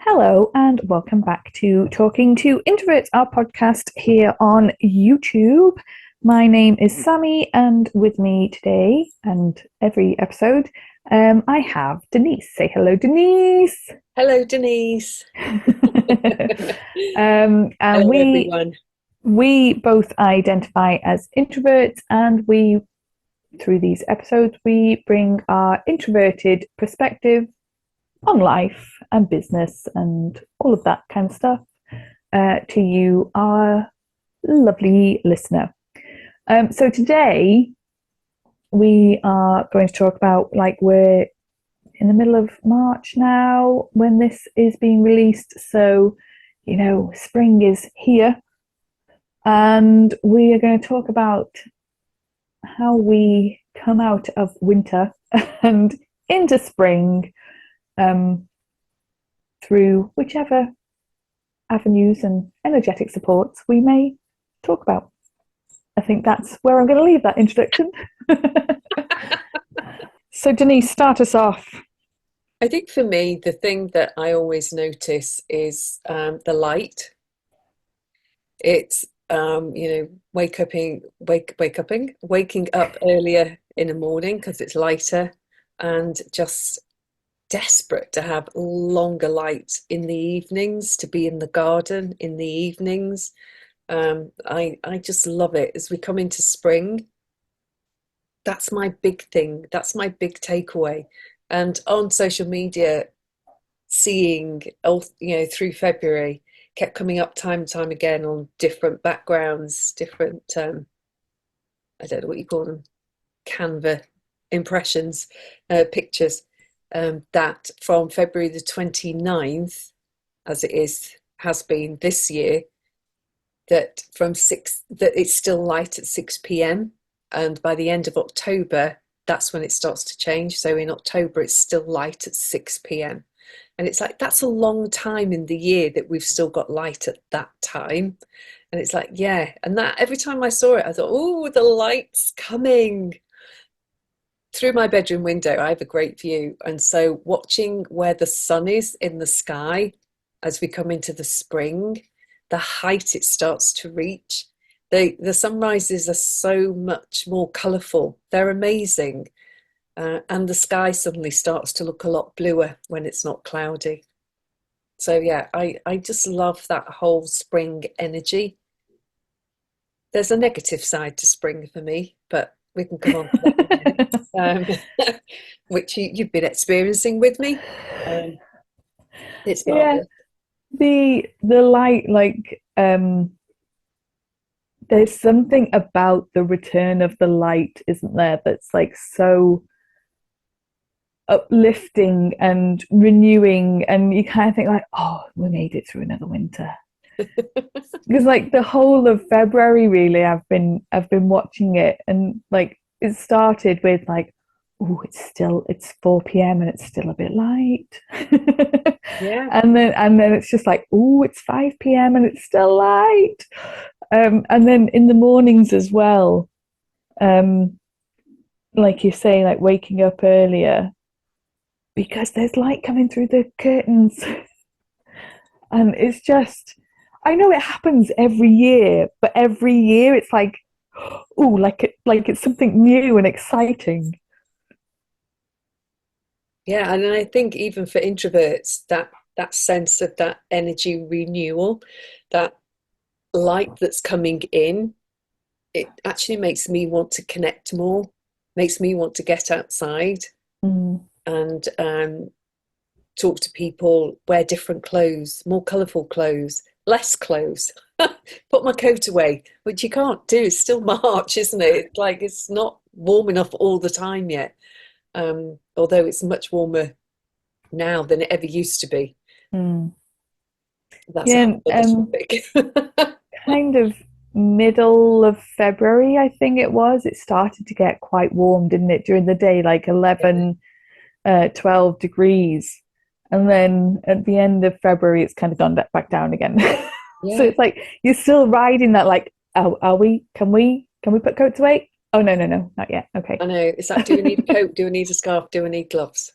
Hello and welcome back to Talking to Introverts, our podcast here on YouTube. My name is Sami, and with me today and every episode, I have Denise. Say hello, Denise. Hello, Denise. And Hello, we everyone. we both identify as introverts, and through these episodes, we bring our introverted perspective on life and business and all of that kind of stuff to you, our lovely listener. So today we are going to talk about, like, we're in the middle of March now when this is being released. So, spring is here. And we are going to talk about how we come out of winter and into spring through whichever avenues and energetic supports we may talk about. I think that's where I'm going to leave that introduction. So, Denise, start us off. I think for me, the thing that I always notice is the light. It's waking up earlier in the morning because it's lighter, and just desperate to have longer light in the evenings, to be in the garden in the evenings. I just love it as we come into spring. That's my big thing. That's my big takeaway. And on social media, seeing through February, kept coming up time and time again on different backgrounds, different I don't know what you call them, Canva impressions, pictures. That from February the 29th, as has been this year, that it's still light at 6 p.m. and by the end of October, that's when it starts to change. So in October, it's still light at 6 p.m. And it's like, that's a long time in the year that we've still got light at that time. And it's like, yeah. And that every time I saw it, I thought, oh, the light's coming. Through my bedroom window, I have a great view. And so watching where the sun is in the sky as we come into the spring, the height it starts to reach, the sunrises are so much more colourful. They're amazing. And the sky suddenly starts to look a lot bluer when it's not cloudy. So yeah, I just love that whole spring energy. There's a negative side to spring for me, but we can come on to that in a minute. Which you've been experiencing with me. It's Yeah, marvelous. the light, like, there's something about the return of the light, isn't there, that's like so uplifting and renewing, and you kind of think like, oh, we made it through another winter. Because like the whole of February, really, I've been watching it, and like it started with like, oh, it's 4 p.m. and it's still a bit light. Yeah. and then it's just like, oh, it's 5 p.m. and it's still light. And then in the mornings as well, like you say, like waking up earlier because there's light coming through the curtains. And it's just, I know it happens every year, but every year it's like, oh, like it's something new and exciting. Yeah, and I think even for introverts, that sense of that energy renewal, that light that's coming in, it actually makes me want to connect more, makes me want to get outside Mm. and talk to people, wear different clothes, more colourful clothes, less clothes, put my coat away, which you can't do. It's still March, isn't it? Like it's not warm enough all the time yet. Although it's much warmer now than it ever used to be. Mm. That's a Yeah, whole other topic. kind of middle of February, I think it started to get quite warm, didn't it, during the day, like 11, 12 degrees. And then at the end of February, it's kind of gone back down again. So Yeah, it's like you're still riding that, like, oh, are we? Can we put coats away? Oh, no, no, no, not yet. Okay. I know. It's like, do we need a coat? Do we need a scarf? Do we need gloves?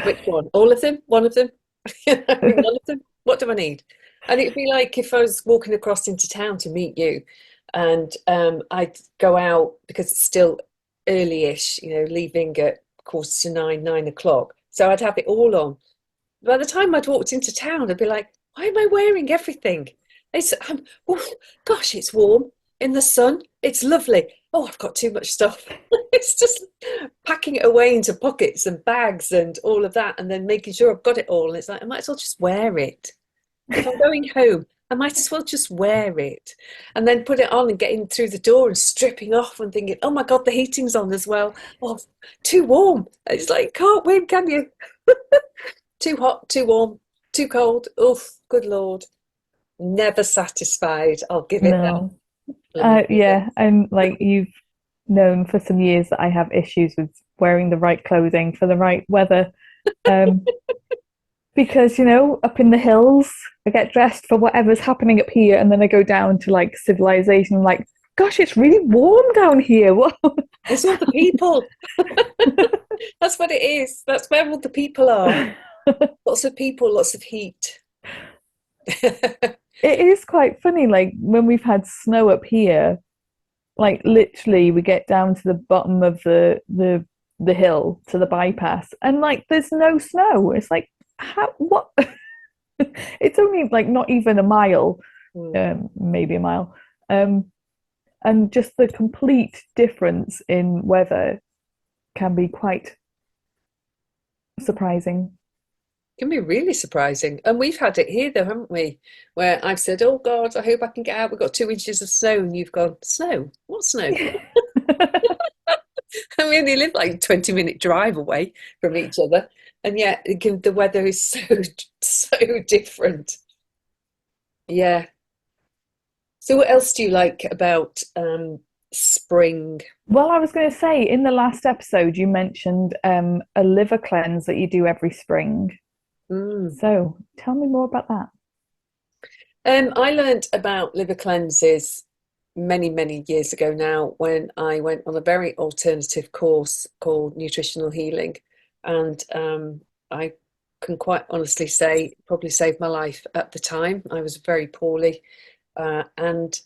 Which one? All of them? One of them? None of them. What do I need? And it'd be like if I was walking across into town to meet you, and I'd go out because it's still early-ish, leaving at 8:45, 9 o'clock. So I'd have it all on. By the time I'd walked into town, I'd be like, why am I wearing everything? Oh, gosh, it's warm in the sun. It's lovely. Oh, I've got too much stuff. It's just packing it away into pockets and bags and all of that, and then making sure I've got it all. And it's like, I might as well just wear it. If I'm going home, I might as well just wear it and then put it on and getting through the door and stripping off and thinking, oh my God, the heating's on as well. Oh, too warm. It's like, can't win, can you? Too hot, too warm, too cold. Oof, good Lord. Never satisfied. I'll give it that. No. Let me give it. Yeah, and like you've known for some years that I have issues with wearing the right clothing for the right weather. Um, because up in the hills, I get dressed for whatever's happening up here, and then I go down to like civilization. I'm like, gosh, it's really warm down here. What? It's all the people. That's what it is. That's where all the people are. Lots of people, lots of heat. It is quite funny. Like when we've had snow up here, like literally we get down to the bottom of the hill to the bypass, and like there's no snow. It's like how what? It's only like not even a mile, Mm. maybe a mile. Um, and just the complete difference in weather can be quite surprising. Can be really surprising. And we've had it here though, haven't we? Where I've said, oh God, I hope I can get out. We've got 2 inches of snow. And you've gone, snow? What snow? I mean, they live like a 20-minute drive away from each other. And yet the weather is so different. Yeah. So what else do you like about spring? Well, I was going to say in the last episode you mentioned a liver cleanse that you do every spring. Mm. So tell me more about that. I learned about liver cleanses many, many years ago now when I went on a very alternative course called Nutritional Healing. And I can quite honestly say, it probably saved my life at the time. I was very poorly. And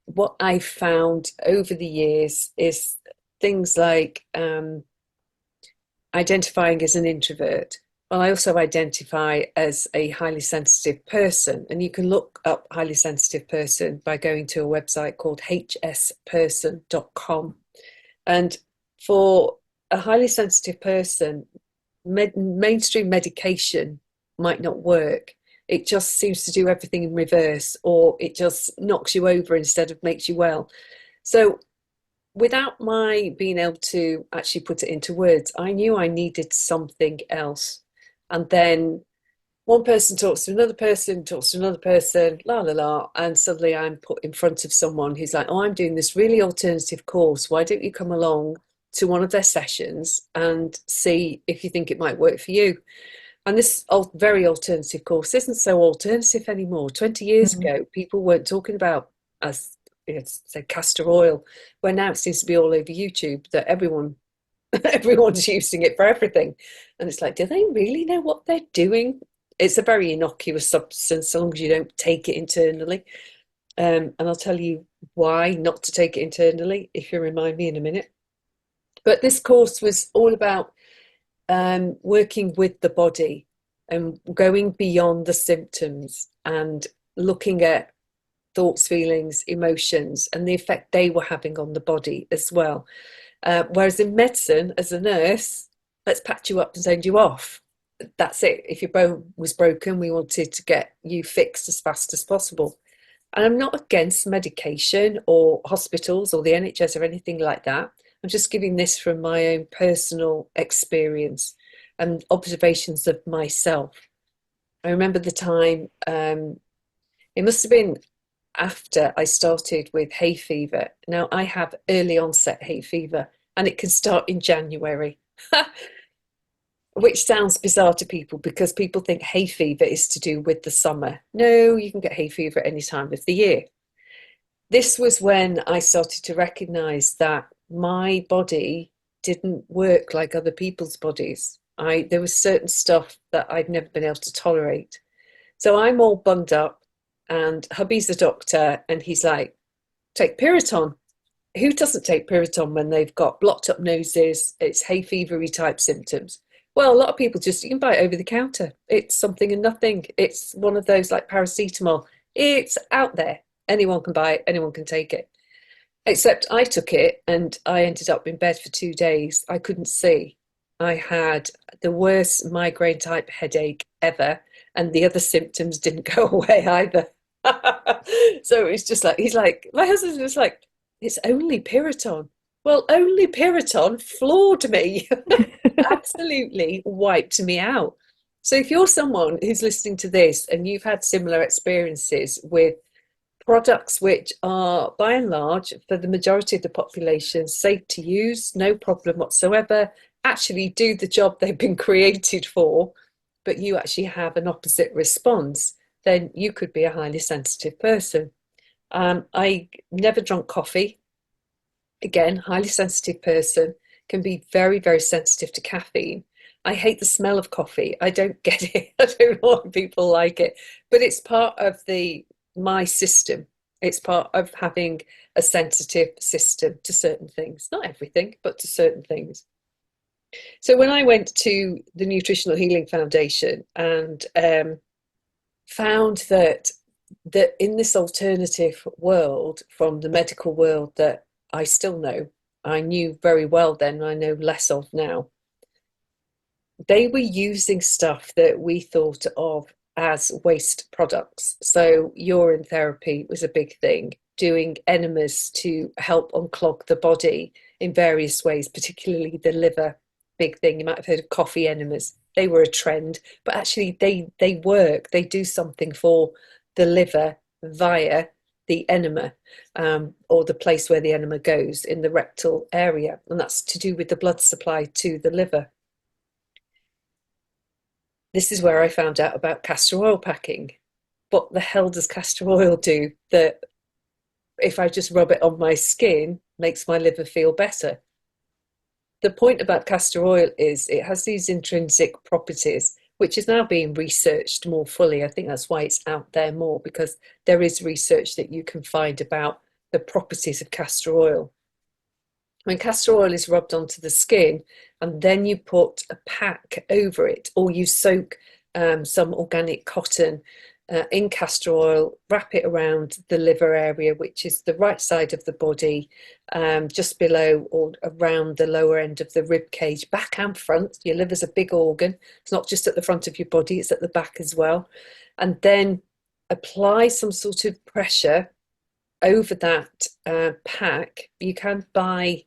what I found over the years is things like identifying as an introvert. Well, I also identify as a highly sensitive person, and you can look up highly sensitive person by going to a website called hsperson.com. And for a highly sensitive person, mainstream medication might not work. It just seems to do everything in reverse, or it just knocks you over instead of makes you well. So without my being able to actually put it into words, I knew I needed something else. And then one person talks to another person, talks to another person, la la la, and suddenly I'm put in front of someone who's like, oh, I'm doing this really alternative course. Why don't you come along to one of their sessions and see if you think it might work for you? And this very alternative course isn't so alternative anymore. 20 years Mm. ago, people weren't talking about, as say, castor oil, where now it seems to be all over YouTube that everyone's using it for everything. And it's like, do they really know what they're doing? It's a very innocuous substance so long as you don't take it internally. And I'll tell you why not to take it internally if you remind me in a minute. But this course was all about working with the body and going beyond the symptoms and looking at thoughts, feelings, emotions, and the effect they were having on the body as well. Whereas in medicine, as a nurse, let's patch you up and send you off. That's it. If your bone was broken, we wanted to get you fixed as fast as possible. And I'm not against medication or hospitals or the NHS or anything like that. I'm just giving this from my own personal experience and observations of myself. I remember the time, it must have been after I started with hay fever. Now, I have early onset hay fever and it can start in January, which sounds bizarre to people because people think hay fever is to do with the summer. No, you can get hay fever at any time of the year. This was when I started to recognize that my body didn't work like other people's bodies. There was certain stuff that I'd never been able to tolerate. So I'm all bunged up, and hubby's the doctor, and he's like, take Piriton. Who doesn't take Piriton when they've got blocked up noses? It's hay fevery type symptoms. Well, a lot of people just, you can buy it over the counter. It's something and nothing. It's one of those like paracetamol. It's out there. Anyone can buy it, anyone can take it. Except I took it and I ended up in bed for 2 days. I couldn't see. I had the worst migraine type headache ever, and the other symptoms didn't go away either. So it's just like, he's like, my husband's just like, it's only Piriton. Well, only Piriton floored me, absolutely wiped me out. So if you're someone who's listening to this and you've had similar experiences with products which are by and large for the majority of the population safe to use, no problem whatsoever, actually do the job they've been created for, but you actually have an opposite response, then you could be a highly sensitive person. I never drunk coffee. Again, highly sensitive person, can be very, very sensitive to caffeine. I hate the smell of coffee. I don't get it. I don't know why people like it, but it's part of my system. It's part of having a sensitive system to certain things, not everything, but to certain things. So when I went to the Nutritional Healing Foundation and found that in this alternative world from the medical world that I still know, I knew very well then, I know less of now, they were using stuff that we thought of as waste products. So urine therapy was a big thing, doing enemas to help unclog the body in various ways, particularly the liver, big thing. You might have heard of coffee enemas. They were a trend, but actually they work. They do something for the liver via the enema, or the place where the enema goes in the rectal area, and that's to do with the blood supply to the liver. This is where I found out about castor oil packing. What the hell does castor oil do that, if I just rub it on my skin, makes my liver feel better? The point about castor oil is it has these intrinsic properties, which is now being researched more fully. I think that's why it's out there more, because there is research that you can find about the properties of castor oil. When castor oil is rubbed onto the skin and then you put a pack over it, or you soak some organic cotton in castor oil, wrap it around the liver area, which is the right side of the body, just below or around the lower end of the rib cage, back and front. Your liver's a big organ. It's not just at the front of your body, it's at the back as well. And then apply some sort of pressure over that pack. You can buy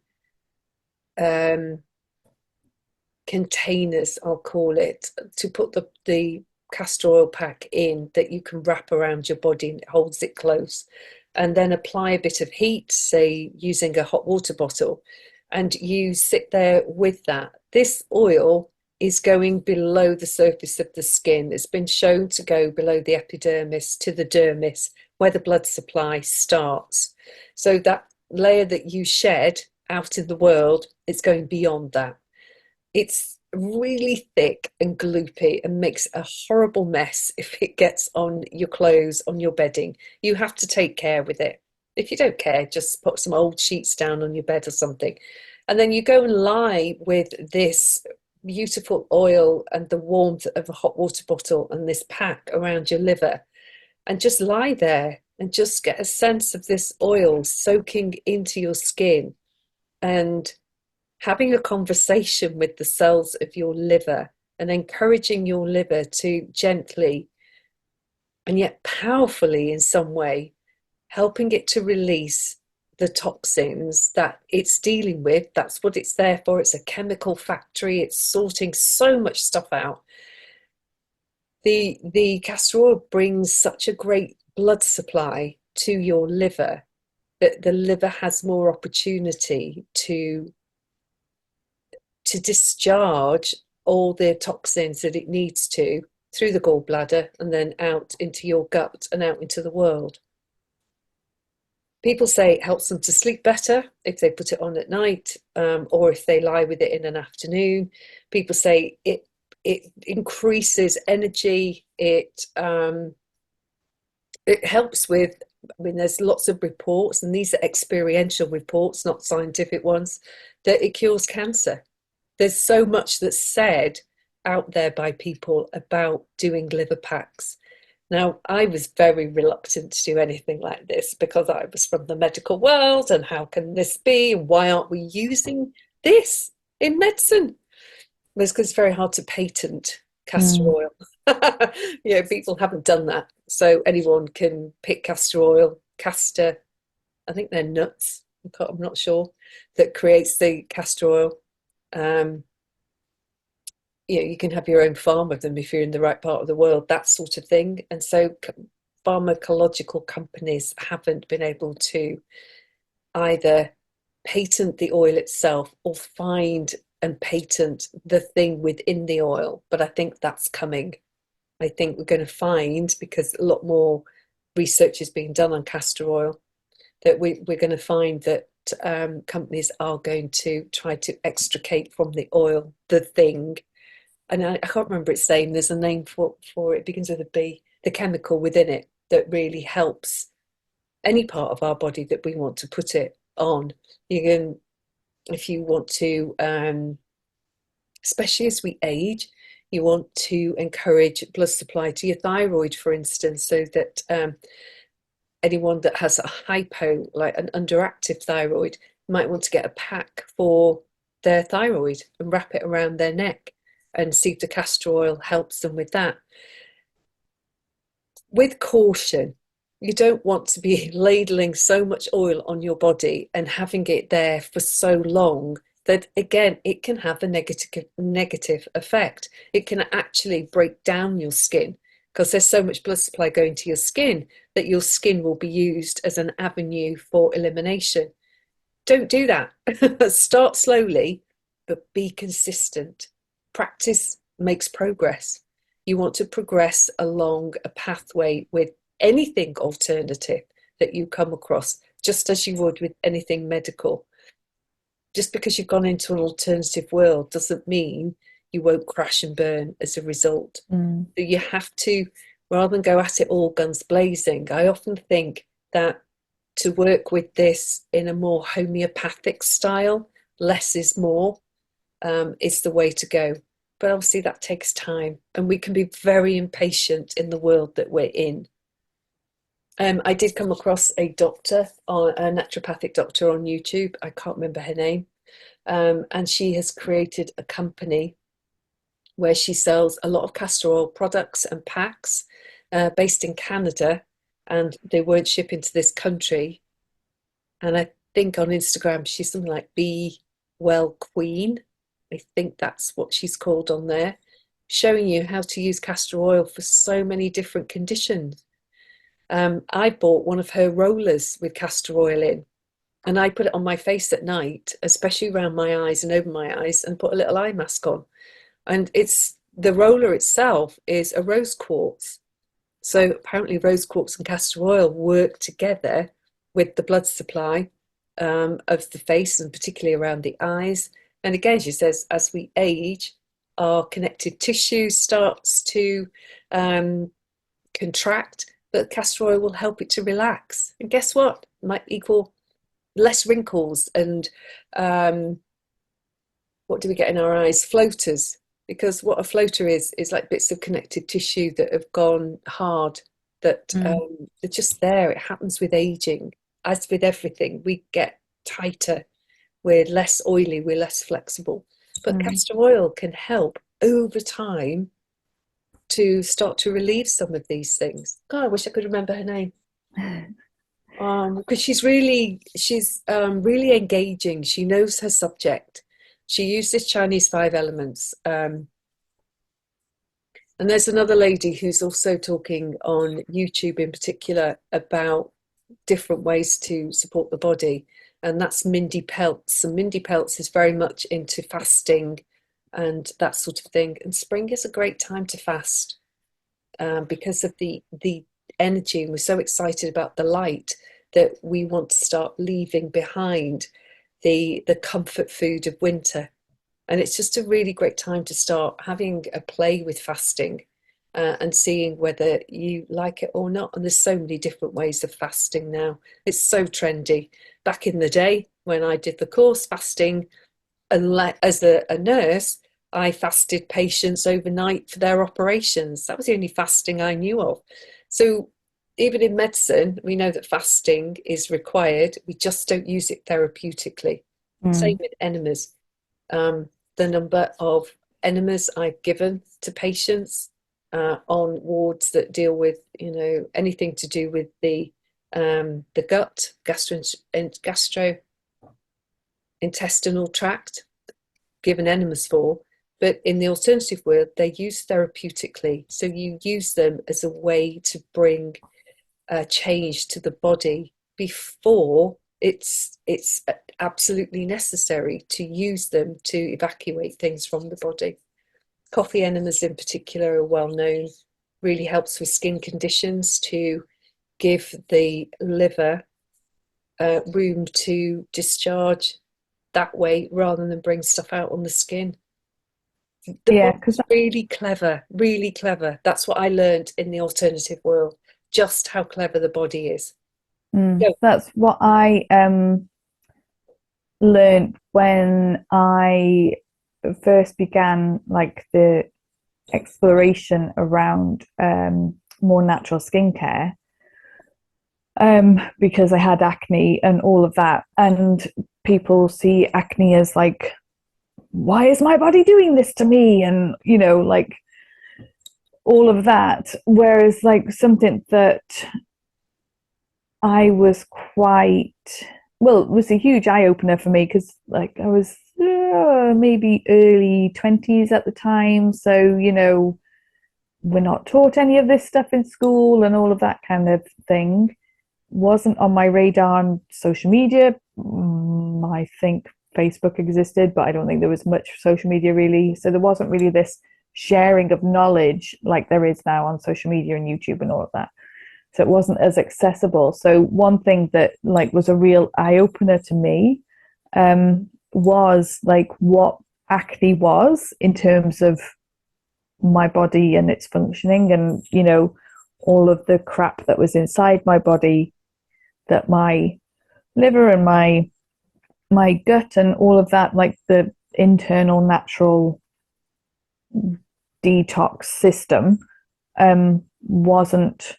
containers, I'll call it, to put the castor oil pack in, that you can wrap around your body and it holds it close, and then apply a bit of heat, say using a hot water bottle, and you sit there with that. This oil is going below the surface of the skin. It's been shown to go below the epidermis to the dermis, where the blood supply starts. So that layer that you shed out in the world, it's going beyond that. It's really thick and gloopy and makes a horrible mess if it gets on your clothes, on your bedding. You have to take care with it. If you don't care, just put some old sheets down on your bed or something. And then you go and lie with this beautiful oil and the warmth of a hot water bottle and this pack around your liver, and just lie there and just get a sense of this oil soaking into your skin, and having a conversation with the cells of your liver and encouraging your liver to gently and yet powerfully, in some way, helping it to release the toxins that it's dealing with. That's what it's there for. It's a chemical factory. It's sorting so much stuff out. The castor oil brings such a great blood supply to your liver that the liver has more opportunity to discharge all the toxins that it needs to through the gallbladder and then out into your gut and out into the world. People say it helps them to sleep better if they put it on at night, or if they lie with it in an afternoon. People say it increases energy. It helps with, I mean, there's lots of reports, and these are experiential reports, not scientific ones, that it cures cancer. There's so much that's said out there by people about doing liver packs. Now, I was very reluctant to do anything like this because I was from the medical world, and how can this be? And why aren't we using this in medicine? It's because it's very hard to patent castor Mm. oil. People haven't done that. So anyone can pick castor oil, castor, I think they're nuts, I'm not sure, that creates the castor oil. Um, you can have your own farm of them if you're in the right part of the world, that sort of thing. And so pharmacological companies haven't been able to either patent the oil itself or find and patent the thing within the oil. But I think that's coming. I think we're going to find, because a lot more research is being done on castor oil, that we're going to find that companies are going to try to extricate from the oil the thing. And I can't remember its name. There's a name for it. It begins with a B. The chemical within it that really helps any part of our body that we want to put it on. You can, if you want to, especially as we age, you want to encourage blood supply to your thyroid, for instance, so that anyone that has a hypo, like an underactive thyroid, might want to get a pack for their thyroid and wrap it around their neck, and see if the castor oil helps them with that. With caution, you don't want to be ladling so much oil on your body and having it there for so long that, again, it can have a negative effect. It can actually break down your skin, because there's so much blood supply going to your skin that your skin will be used as an avenue for elimination. Don't do that. Start slowly, but be consistent. Practice makes progress. You want to progress along a pathway with anything alternative that you come across, just as you would with anything medical. Just because you've gone into an alternative world doesn't mean you won't crash and burn as a result. Mm. You have to, rather than go at it all guns blazing, I often think that to work with this in a more homeopathic style, less is more, is the way to go. But obviously that takes time, and we can be very impatient in the world that we're in. I did come across a naturopathic doctor on YouTube. I can't remember her name. And she has created a company where she sells a lot of castor oil products and packs, based in Canada, and they weren't shipping to this country. And I think on Instagram she's something like Be Well Queen. I think that's what she's called on there, showing you how to use castor oil for so many different conditions. I bought one of her rollers with castor oil in, and I put it on my face at night, especially around my eyes and over my eyes, and put a little eye mask on. And the roller itself is a rose quartz. So apparently rose quartz and castor oil work together with the blood supply of the face, and particularly around the eyes. And again, she says, as we age, our connective tissue starts to contract, but castor oil will help it to relax. And guess what? It might equal less wrinkles and what do we get in our eyes? Floaters. Because what a floater is like bits of connective tissue that have gone hard, that they're just there. It happens with aging. As with everything, we get tighter. We're less oily, we're less flexible. But castor oil can help over time to start to relieve some of these things. God, I wish I could remember her name. Because she's really engaging. She knows her subject. She uses Chinese 5 elements. And there's another lady who's also talking on YouTube in particular about different ways to support the body. And that's Mindy Peltz. And Mindy Peltz is very much into fasting and that sort of thing. And spring is a great time to fast, because of the energy. And we're so excited about the light. that we want to start leaving behind the comfort food of winter. And it's just a really great time to start having a play with fasting, and seeing whether you like it or not. And there's so many different ways of fasting now. It's so trendy. Back in the day when I did the course, fasting, as a nurse, I fasted patients overnight for their operations. That was the only fasting I knew of. So even in medicine, we know that fasting is required. We just don't use it therapeutically. Same with enemas. The number of enemas I've given to patients on wards that deal with, anything to do with the gut, gastrointestinal tract, given enemas for. But in the alternative world, they're used therapeutically. So you use them as a way to bring change to the body before it's absolutely necessary to use them to evacuate things from the body. Coffee enemas in particular are well known, really helps with skin conditions to give the liver room to discharge that way rather than bring stuff out on the skin. Body's really clever, really clever. That's what I learned in the alternative world, just how clever the body is. That's what I learned when I first began like the exploration around more natural skincare, because I had acne and all of that, and people see acne as like, why is my body doing this to me, and like all of that, whereas like something that I was quite well, it was a huge eye opener for me because like I was maybe early 20s at the time, so we're not taught any of this stuff in school and all of that kind of thing. Wasn't on my radar on social media. I think Facebook existed, but I don't think there was much social media really, so there wasn't really this sharing of knowledge like there is now on social media and YouTube and all of that. So it wasn't as accessible. So one thing that like was a real eye-opener to me was like what acne was in terms of my body and its functioning, and all of the crap that was inside my body, that my liver and my gut and all of that, like the internal natural detox system wasn't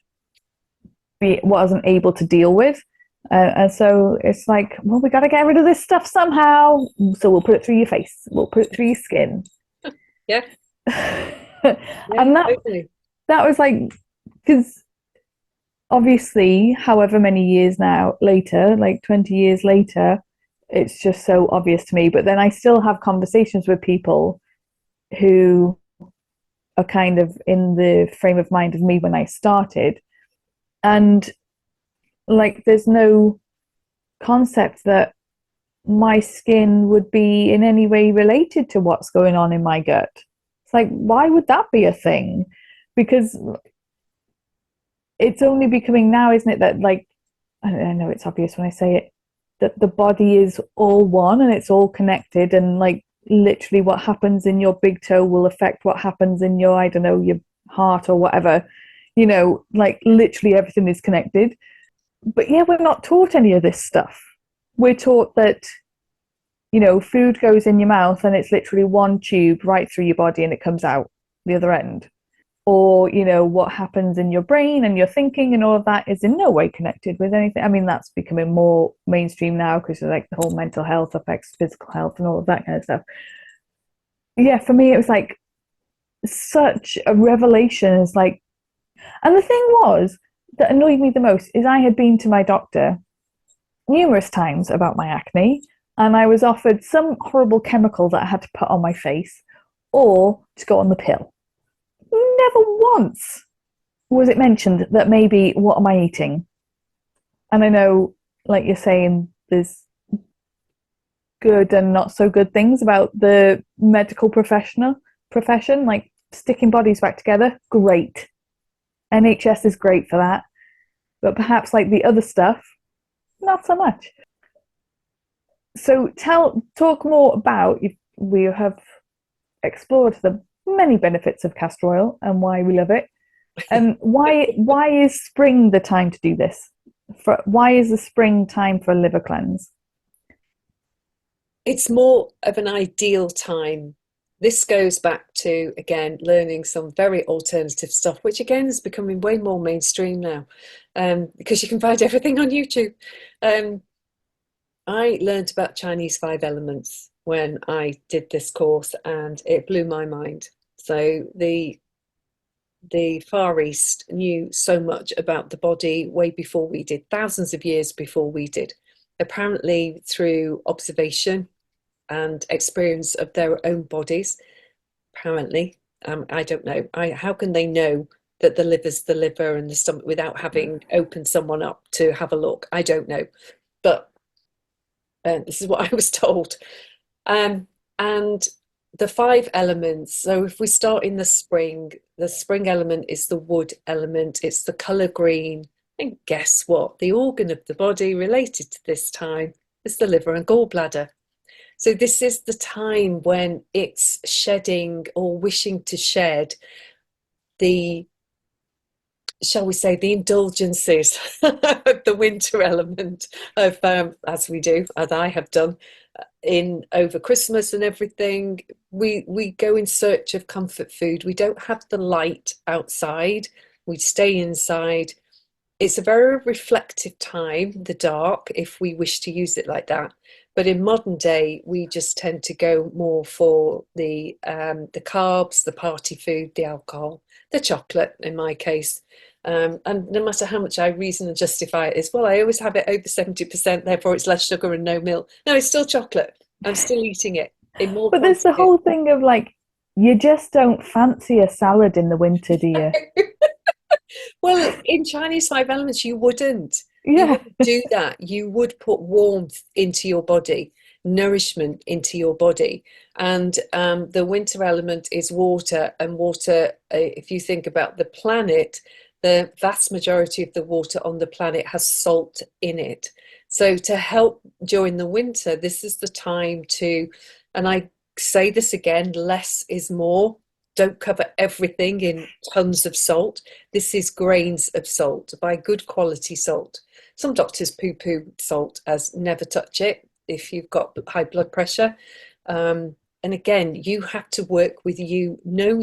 able to deal with. And so it's like, well, we got to get rid of this stuff somehow. So we'll put it through your face. We'll put it through your skin. Yeah. And that was like, because obviously, however many years now later, like 20 years later, it's just so obvious to me. But then I still have conversations with people who are kind of in the frame of mind of me when I started. And like, there's no concept that my skin would be in any way related to what's going on in my gut. It's like, why would that be a thing? Because it's only becoming now, isn't it, that like, I know it's obvious when I say it, that the body is all one and it's all connected, and like literally what happens in your big toe will affect what happens in your, I don't know, your heart or whatever. Like literally everything is connected. But yeah, we're not taught any of this stuff. We're taught that, food goes in your mouth and it's literally one tube right through your body and it comes out the other end. Or, what happens in your brain and your thinking and all of that is in no way connected with anything. I mean, that's becoming more mainstream now because like the whole mental health affects physical health and all of that kind of stuff. Yeah, for me, it was like such a revelation. It's like, and the thing was that annoyed me the most is I had been to my doctor numerous times about my acne, and I was offered some horrible chemical that I had to put on my face or to go on the pill. Never once was it mentioned that maybe, what am I eating? And I know, like you're saying, there's good and not so good things about the medical profession, like sticking bodies back together. Great. NHS is great for that. But perhaps like the other stuff, not so much. So talk more about, we have explored the many benefits of castor oil and why we love it. And why is spring the time to do this? Why is the spring time for a liver cleanse? It's more of an ideal time. This goes back to, again, learning some very alternative stuff, which again is becoming way more mainstream now, because you can find everything on YouTube. Um, I learned about Chinese five elements when I did this course, and it blew my mind. So the Far East knew so much about the body way before we did, thousands of years before we did. Apparently, through observation and experience of their own bodies, apparently. I don't know. How can they know that the liver's the liver and the stomach without having opened someone up to have a look? I don't know. But this is what I was told. And the five elements. So if we start in the spring element is the wood element, it's the colour green. And guess what? The organ of the body related to this time is the liver and gallbladder. So this is the time when it's shedding or wishing to shed the, shall we say, the indulgences of the winter element of, as we do, as I have done in over Christmas and everything. We go in search of comfort food. We don't have the light outside. We stay inside. It's a very reflective time, the dark, if we wish to use it like that. But in modern day, we just tend to go more for the carbs, the party food, the alcohol, the chocolate, in my case. And no matter how much I reason and justify it as well, I always have it over 70%, therefore it's less sugar and no milk. No, it's still chocolate. I'm still eating it in more But there's the quantities. whole thing of like, you just don't fancy a salad in the winter, do you? Well, in Chinese five elements, you wouldn't. You Yeah. wouldn't do that. You would put warmth into your body, nourishment into your body. And the winter element is water. And water, if you think about the planet, the vast majority of the water on the planet has salt in it. So to help during the winter, this is the time to, and I say this again, less is more. Don't cover everything in tons of salt. This is grains of salt, by good quality salt. Some doctors poo-poo salt as never touch it if you've got high blood pressure. And again, you have to work with you, know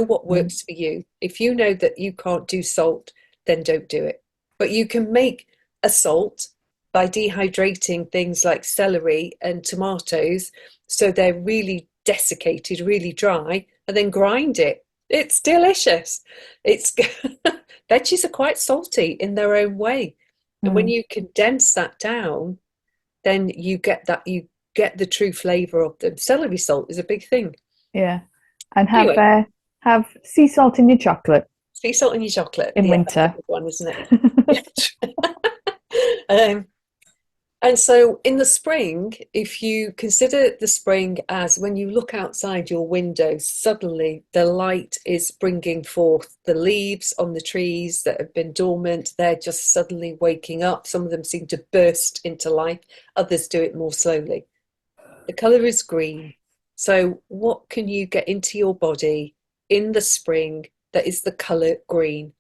what Mm. works for you. If you know that you can't do salt, then don't do it. But you can make a salt by dehydrating things like celery and tomatoes so they're really desiccated, really dry, and then grind it. It's delicious. It's veggies are quite salty in their own way. And when Mm. you condense that down, then you get the true flavor of them. Celery salt is a big thing. Yeah. And Anyway, have sea salt in your chocolate sea salt in your chocolate. in Yeah, that's a winter. big one, isn't it? um, And so in the spring, if you consider the spring as when you look outside your window, suddenly the light is bringing forth the leaves on the trees that have been dormant. They're just suddenly waking up. Some of them seem to burst into life, others do it more slowly. The colour is green. So what can you get into your body in the spring that is the colour green?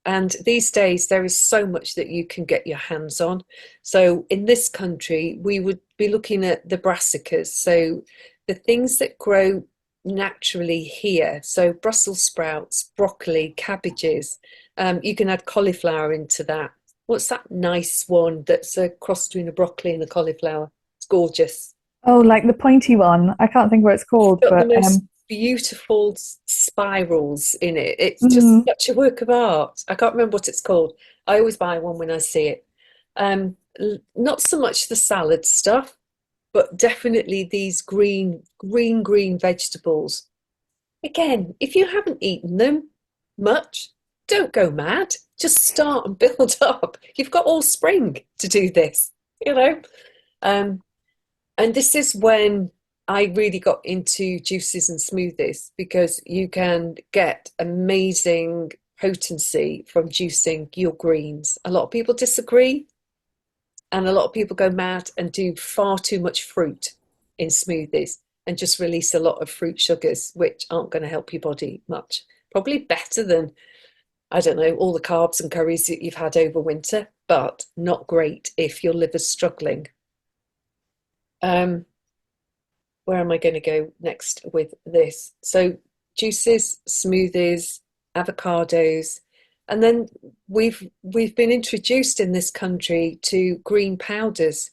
And these days, there is so much that you can get your hands on. So in this country, we would be looking at the brassicas. So the things that grow naturally here. So Brussels sprouts, broccoli, cabbages. You can add cauliflower into that. What's that nice one that's a cross between a broccoli and a cauliflower? It's gorgeous. Oh, like the pointy one. I can't think what it's It's called, got the but most beautiful spirals in it. It's just mm, such a work of art. I can't remember what it's called. I always buy one when I see it. Not so much the salad stuff, but definitely these green vegetables. Again, if you haven't eaten them much, don't go mad. Just start and build up. You've got all spring to do this, you know. Um, and this is when I really got into juices and smoothies because you can get amazing potency from juicing your greens. A lot of people disagree. And a lot of people go mad and do far too much fruit in smoothies and just release a lot of fruit sugars, which aren't going to help your body much. Probably better than, I don't know, all the carbs and curries that you've had over winter, but not great if your liver's struggling. Um, where am I going to go next with this? So juices, smoothies, avocados, and then we've been introduced in this country to green powders.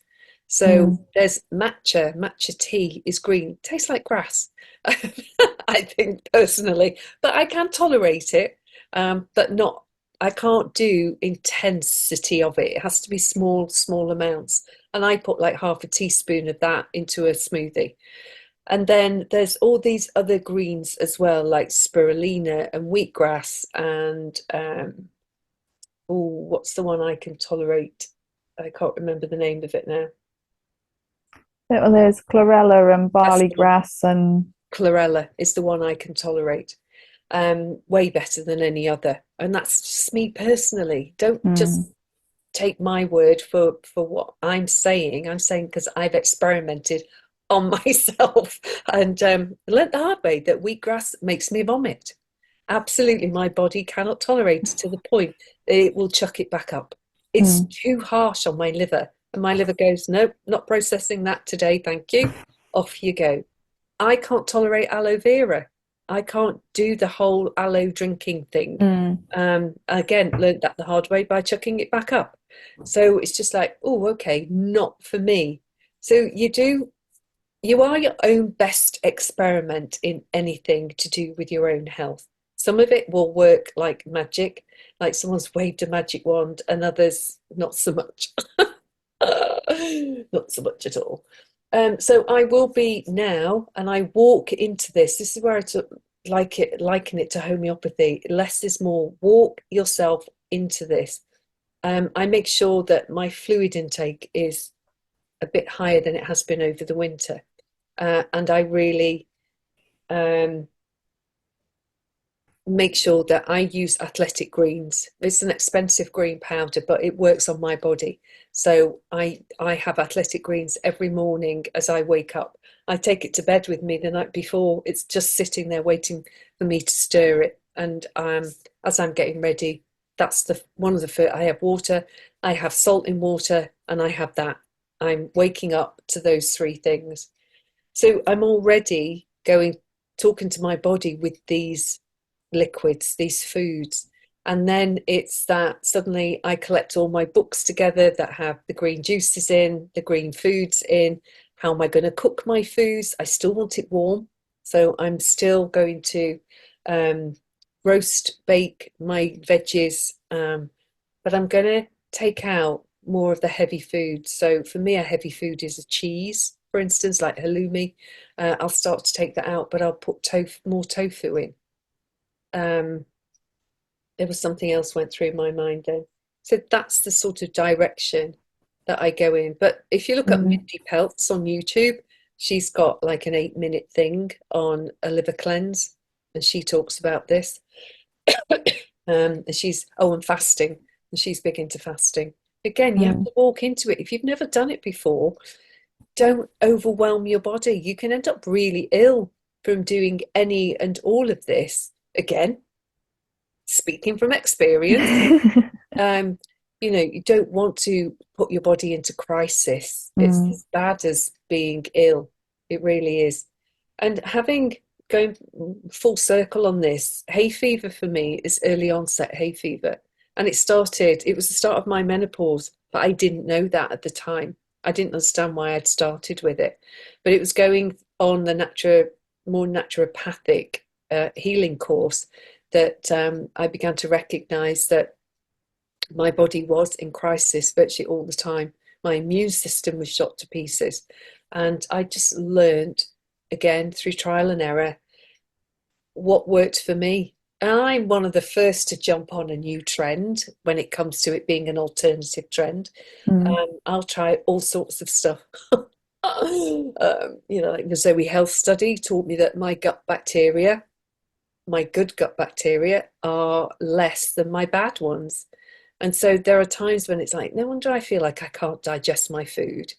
So Mm. there's matcha. Matcha tea is green, tastes like grass, I think personally, but I can tolerate it, but not. I can't do intensity of it. It has to be small amounts. And I put like half a teaspoon of that into a smoothie. And then there's all these other greens as well, like spirulina and wheatgrass and oh, what's the one I can tolerate? I can't remember the name of it now. Well, there's chlorella and That's barley the one. grass and Chlorella is the one I can tolerate. Way better than any other. And that's just me personally. Don't just mm, take my word for what I'm saying. I'm saying because I've experimented on myself and learnt the hard way that wheatgrass makes me vomit. Absolutely, my body cannot tolerate it to the point that it will chuck it back up. It's mm, too harsh on my liver, and my liver goes, nope, not processing that today, thank you. Off you go. I can't tolerate aloe vera. I can't do the whole aloe drinking thing. mm, Again, learned that the hard way by chucking it back up. So it's just like, oh, okay, not for me. So you are your own best experiment in anything to do with your own health. Some of it will work like magic, like someone's waved a magic wand, and others not so much. Not so much at all. So I will be now, and I walk into this. This is where I took liken it to homeopathy. Less is more. Walk yourself into this. I make sure that my fluid intake is a bit higher than it has been over the winter, and I really um, make sure that I use athletic greens. It's an expensive green powder, but it works on my body. So I have athletic greens every morning as I wake up. I take it to bed with me the night before. It's just sitting there waiting for me to stir it. And as I'm getting ready, that's the one of the first. I have water, I have salt in water, and I have that. I'm waking up to those three things. So I'm already going talking to my body with these liquids, these foods. And then it's that suddenly I collect all my books together that have the green juices in, the green foods in. How am I going to cook my foods? I still want it warm. So I'm still going to um, roast, bake my veggies, but I'm going to take out more of the heavy food. So for me, a heavy food is a cheese, for instance, like halloumi. I'll start to take that out, but I'll put more tofu in. Um, there was something else went through my mind then. So that's the sort of direction that I go in. But if you look up mm, Mindy Pelts on YouTube, she's got like an 8 minute thing on a liver cleanse, and she talks about this. And and fasting, and she's big into fasting. Again, you have mm, to walk into it. If you've never done it before, don't overwhelm your body. You can end up really ill from doing any and all of this. Again, speaking from experience, um, you don't want to put your body into crisis. It's mm, as bad as being ill. It really is. And going full circle on this, hay fever for me is early onset hay fever. And it was the start of my menopause, but I didn't know that at the time. I didn't understand why I'd started with it. But it was going on the more naturopathic healing course that I began to recognize that my body was in crisis virtually all the time. My immune system was shot to pieces. And I just learned, again, through trial and error, what worked for me. And I'm one of the first to jump on a new trend when it comes to it being an alternative trend. mm, I'll try all sorts of stuff. Like the Zoe Health study taught me that my good gut bacteria, are less than my bad ones. And so there are times when it's like, no wonder I feel like I can't digest my food.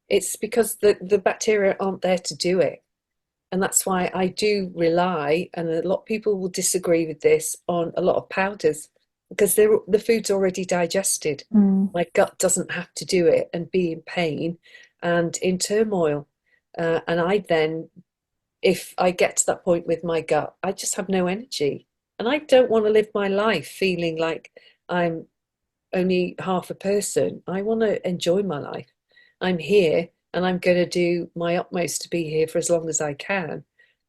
It's because the bacteria aren't there to do it. And that's why I do rely, and a lot of people will disagree with this, on a lot of powders because the food's already digested. Mm. My gut doesn't have to do it and be in pain and in turmoil. And I then, if I get to that point with my gut, I just have no energy. And I don't want to live my life feeling like I'm only half a person. I want to enjoy my life. I'm here and I'm going to do my utmost to be here for as long as I can.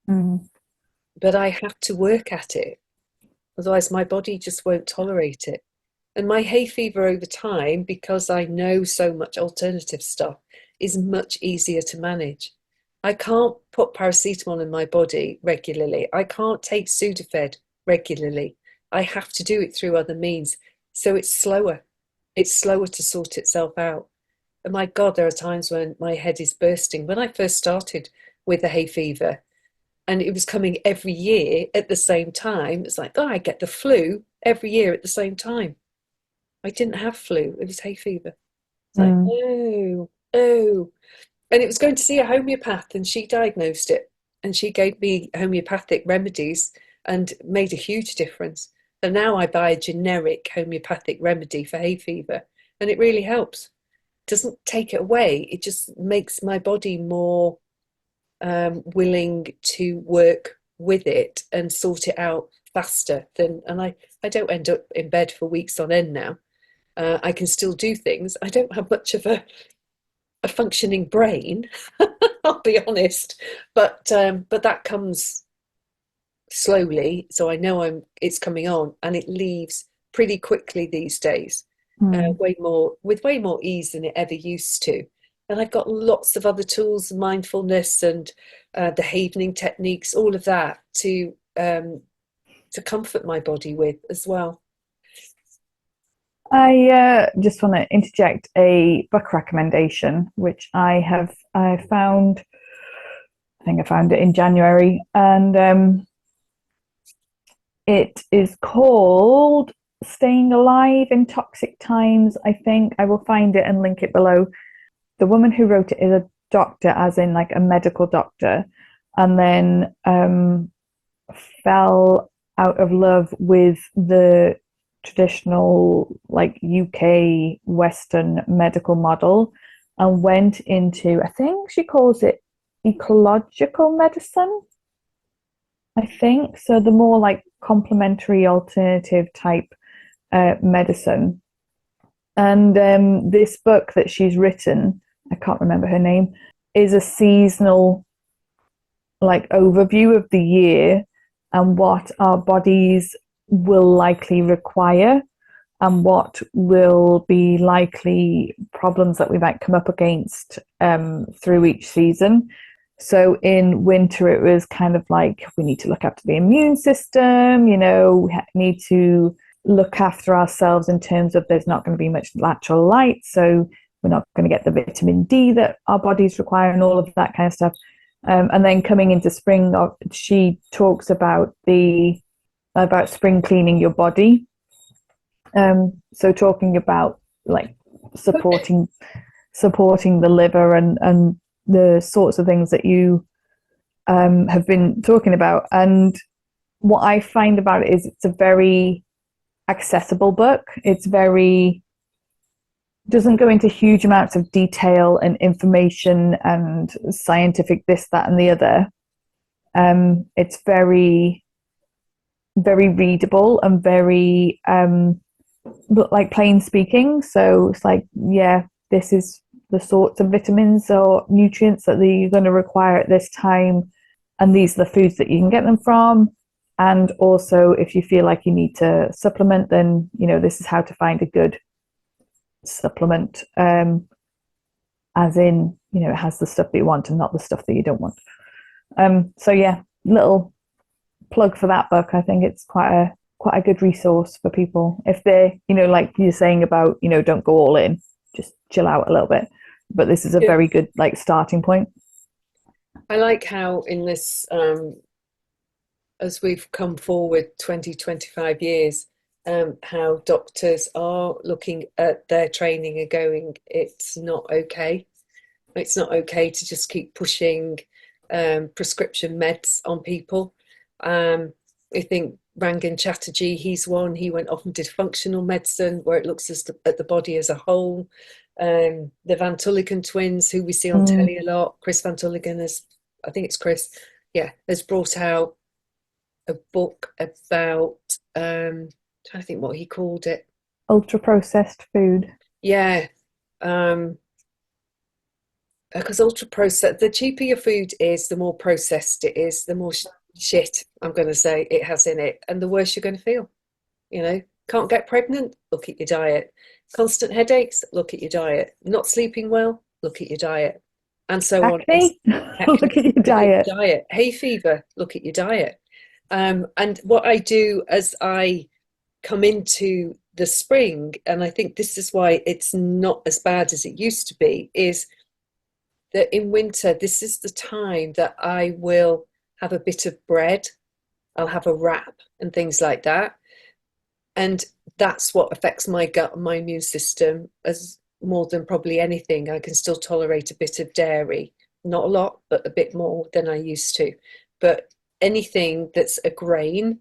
Mm. But I have to work at it. Otherwise, my body just won't tolerate it. And my hay fever over time, because I know so much alternative stuff, is much easier to manage. I can't put paracetamol in my body regularly. I can't take Sudafed regularly. I have to do it through other means. So it's slower. It's slower to sort itself out. And my God, there are times when my head is bursting. When I first started with the hay fever, and it was coming every year at the same time, it's like, oh, I get the flu every year at the same time. I didn't have flu, it was hay fever. It's like, Mm. oh, oh. And it was going to see a homeopath, and she diagnosed it. And she gave me homeopathic remedies and made a huge difference. And now I buy a generic homeopathic remedy for hay fever, and it really helps. Doesn't take it away, it just makes my body more willing to work with it and sort it out faster than. And I don't end up in bed for weeks on end now. I can still do things. I don't have much of a functioning brain, I'll be honest, but that comes slowly, so I know it's coming on, and it leaves pretty quickly these days, Mm. way more ease than it ever used to. And I've got lots of other tools, mindfulness and the havening techniques, all of that to comfort my body with as well. I just want to interject a book recommendation, which I found. I think I found it in January, and it is called "Staying Alive in Toxic Times." I think I will find it and link it below. The woman who wrote it is a doctor, as in like a medical doctor, and then fell out of love with the traditional like UK Western medical model and went into, I think she calls it ecological medicine, I think. So the more like complementary alternative type medicine. And this book that she's written, I can't remember her name, is a seasonal like overview of the year and what our bodies will likely require and what will be likely problems that we might come up against through each season. So in winter, it was kind of like we need to look after the immune system, we need to look after ourselves in terms of there's not going to be much natural light. So we're not going to get the vitamin D that our bodies require and all of that kind of stuff. And then coming into spring, she talks about spring cleaning your body. So talking about like supporting the liver and the sorts of things that you have been talking about. And what I find about it is it's a very accessible book. It's very doesn't go into huge amounts of detail and information and scientific this, that, and the other. It's very, very readable and very like plain speaking. So it's like, yeah, this is the sorts of vitamins or nutrients that you're going to require at this time, and these are the foods that you can get them from. And also, if you feel like you need to supplement, then this is how to find a good supplement, as in it has the stuff that you want and not the stuff that you don't want. So yeah, little plug for that book. I think it's quite a good resource for people if they like you're saying about don't go all in, just chill out a little bit, but this is a Yeah. very good like starting point. I like how in this as we've come forward 20, 25 years, how doctors are looking at their training and going, it's not okay. It's not okay to just keep pushing prescription meds on people. I think Rangan Chatterjee, he's one. He went off and did functional medicine, where it looks at the body as a whole. The Van Tulliken twins, who we see on telly a lot, Chris Van Tulliken is, I think it's Chris, yeah, has brought out a book about, trying to think what he called it. Ultra processed food. Yeah, because ultra processed, the cheaper your food is, the more processed it is, the more shit, I'm going to say, it has in it, and the worse you're going to feel. You know, can't get pregnant? Look at your diet. Constant headaches? Look at your diet. Not sleeping well? Look at your diet. And so on. Acne? Look at your diet. Hay fever? Look at your diet. And what I do as I come into the spring, and I think this is why it's not as bad as it used to be, is that in winter, this is the time that I will have a bit of bread. I'll have a wrap and things like that. And that's what affects my gut and my immune system as more than probably anything. I can still tolerate a bit of dairy, not a lot, but a bit more than I used to. But anything that's a grain,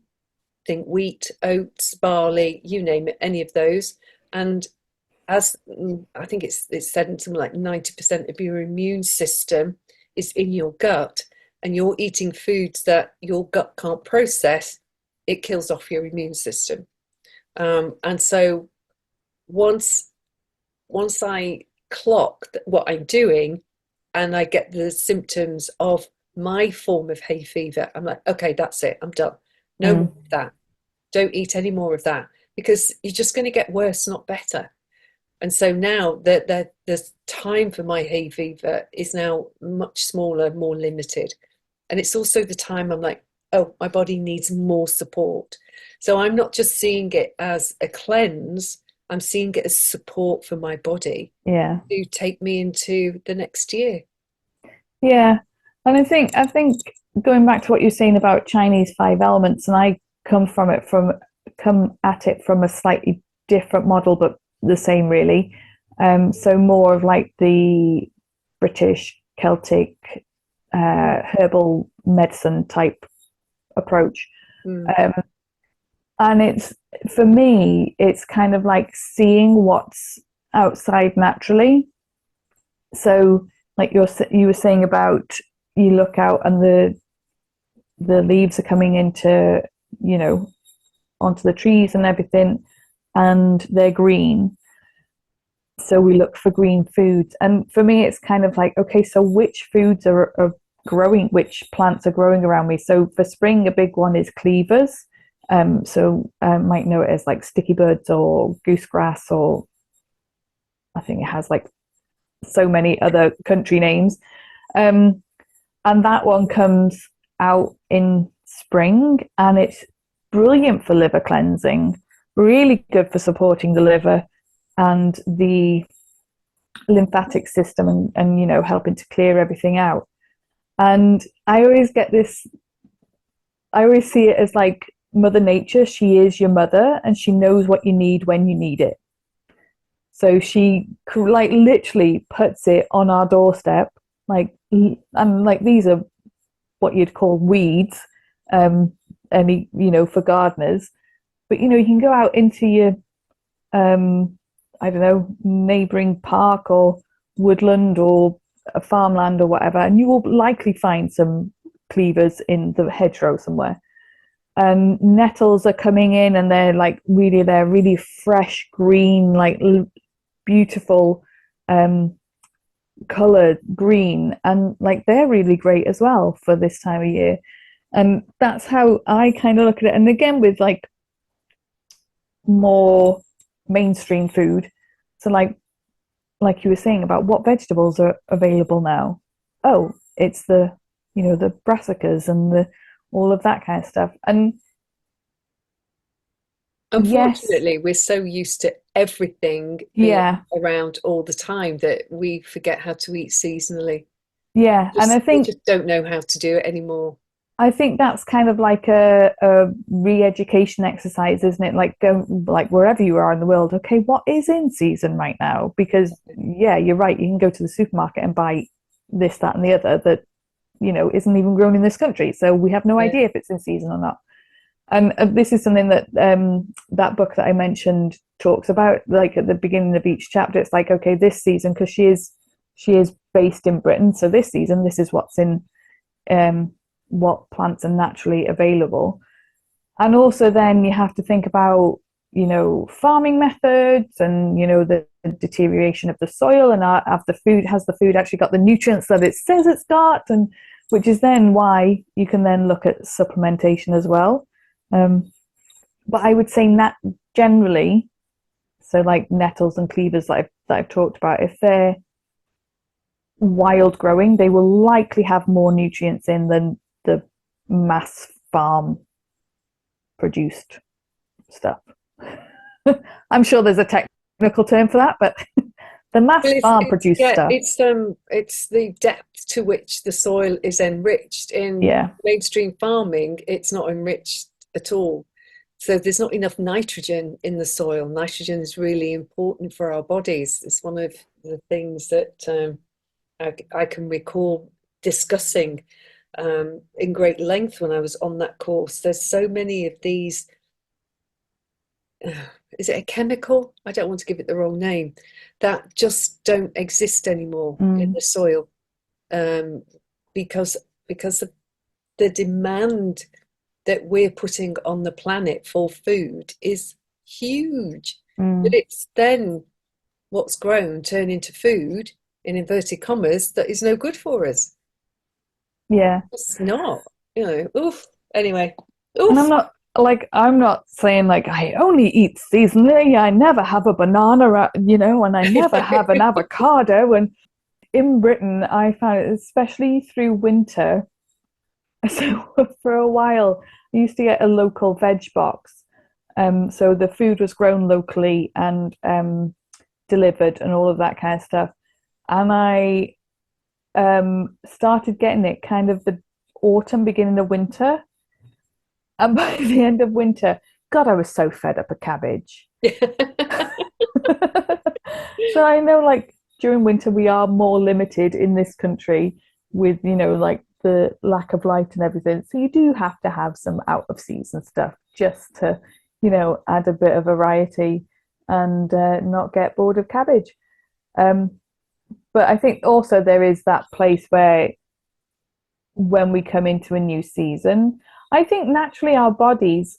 think wheat, oats, barley, you name it, any of those. And as I think it's said, something like 90% of your immune system is in your gut, and you're eating foods that your gut can't process, it kills off your immune system. And so once I clock what I'm doing and I get the symptoms of my form of hay fever, I'm like, okay, that's it, I'm done. No more of that. Don't eat any more of that, because you're just going to get worse, not better. And so now the time for my hay fever is now much smaller, more limited. And it's also the time I'm like, oh, my body needs more support. So I'm not just seeing it as a cleanse, I'm seeing it as support for my body to take me into the next year. Yeah. And I think going back to what you're saying about Chinese five elements, and I come at it from a slightly different model, but the same really. So more of like the British Celtic herbal medicine type approach. And it's, for me, it's kind of like seeing what's outside naturally. So like you were saying about, you look out and the leaves are coming into, onto the trees and everything, and they're green. So we look for green foods. And for me, it's kind of like, okay, so which foods are growing, which plants are growing around me? So for spring, a big one is cleavers. So might know it as like sticky buds or goosegrass, or I think it has like so many other country names. And that one comes out in spring, and it's brilliant for liver cleansing, really good for supporting the liver and the lymphatic system, and helping to clear everything out. And I always see it as like Mother Nature. She is your mother, and she knows what you need when you need it. So she like literally puts it on our doorstep, like, and like these are what you'd call weeds, for gardeners. But you can go out into your I don't know, neighbouring park or woodland or a farmland or whatever, and you will likely find some cleavers in the hedgerow somewhere. And nettles are coming in, and they're really fresh green, like beautiful colored green, and like they're really great as well for this time of year. And that's how I kind of look at it. And again, with like more mainstream food, so like you were saying about what vegetables are available now. Oh, it's the brassicas and the all of that kind of stuff. And unfortunately, yes, we're so used to everything being around all the time that we forget how to eat seasonally. And I think we just don't know how to do it anymore. I think that's kind of like a re-education exercise, isn't it? Like go like wherever you are in the world, okay, what is in season right now? Because yeah, you're right, you can go to the supermarket and buy this, that, and the other that, isn't even grown in this country. So we have no Yeah. idea if it's in season or not. And this is something that that book that I mentioned talks about, like at the beginning of each chapter. It's like, okay, this season, because she is based in Britain, so this season, this is what's in what plants are naturally available. And also then you have to think about, farming methods and, the deterioration of the soil, and has the food actually got the nutrients that it says it's got, and which is then why you can then look at supplementation as well. But I would say that generally, so like nettles and cleavers that I've talked about, if they're wild growing, they will likely have more nutrients in than the mass farm produced stuff. I'm sure there's a technical term for that, but the mass farm produced stuff. It's the depth to which the soil is enriched. In mainstream farming, it's not enriched at all. So there's not enough nitrogen in the soil. Nitrogen is really important for our bodies. It's one of the things that I can recall discussing in great length when I was on that course. There's so many of these. Is it a chemical? I don't want to give it the wrong name. That just don't exist anymore in the soil, because of the demand that we're putting on the planet for food is huge. But it's then what's grown turned into food, in inverted commas, that is no good for us. Yeah. It's not, oof. Anyway, oof. And I'm not saying like I only eat seasonally. I never have a banana, and I never have an avocado. And in Britain, I found it, especially through winter. So for a while, I used to get a local veg box. So the food was grown locally and delivered and all of that kind of stuff. And I started getting it kind of the autumn, beginning of winter. And by the end of winter, God, I was so fed up of cabbage. So I know, like, during winter, we are more limited in this country with, like the lack of light and everything. So you do have to have some out of season stuff just to, add a bit of variety and not get bored of cabbage. But I think also there is that place where when we come into a new season, I think naturally our bodies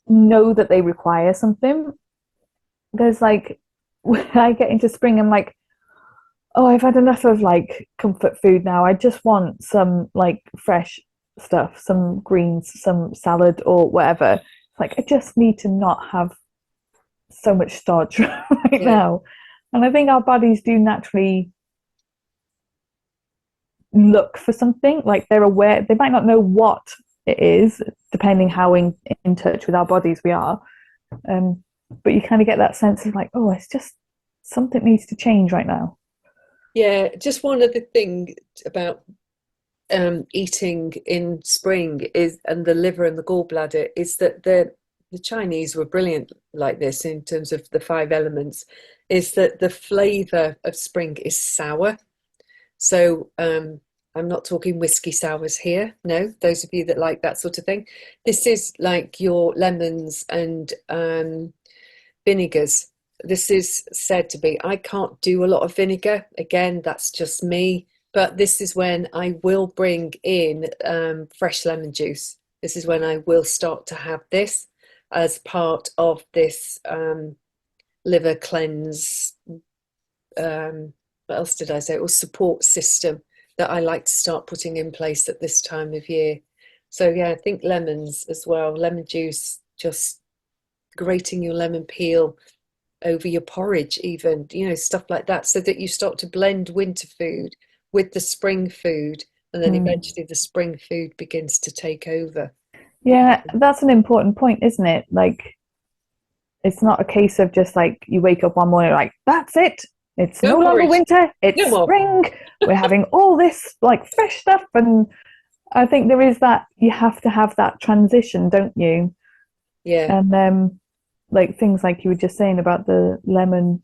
know that they require something. There's like, when I get into spring, I'm like, oh, I've had enough of like comfort food now. I just want some like fresh stuff, some greens, some salad or whatever. Like, I just need to not have so much starch right now. And I think our bodies do naturally look for something, like they're aware. They might not know what it is, depending how in touch with our bodies we are. But you kind of get that sense of like, oh, it's just something needs to change right now. Yeah, just one other thing about eating in spring is, and the liver and the gallbladder, is that the Chinese were brilliant like this in terms of the 5 elements, is that the flavor of spring is sour. So I'm not talking whiskey sours here. No, those of you that like that sort of thing. This is like your lemons and vinegars. This is said to be, I can't do a lot of vinegar. Again, that's just me. But this is when I will bring in fresh lemon juice. This is when I will start to have this as part of this liver cleanse. What else did I say? Or support system that I like to start putting in place at this time of year. So yeah, I think lemons as well. Lemon juice, just grating your lemon peel over your porridge even, stuff like that, so that you start to blend winter food with the spring food, and then eventually the spring food begins to take over. Yeah, that's an important point, isn't it? Like, it's not a case of just like you wake up one morning like, that's it. It's no longer winter, it's spring. We're having all this like fresh stuff, and I think there is that you have to have that transition, don't you? Yeah. And like things like you were just saying about the lemon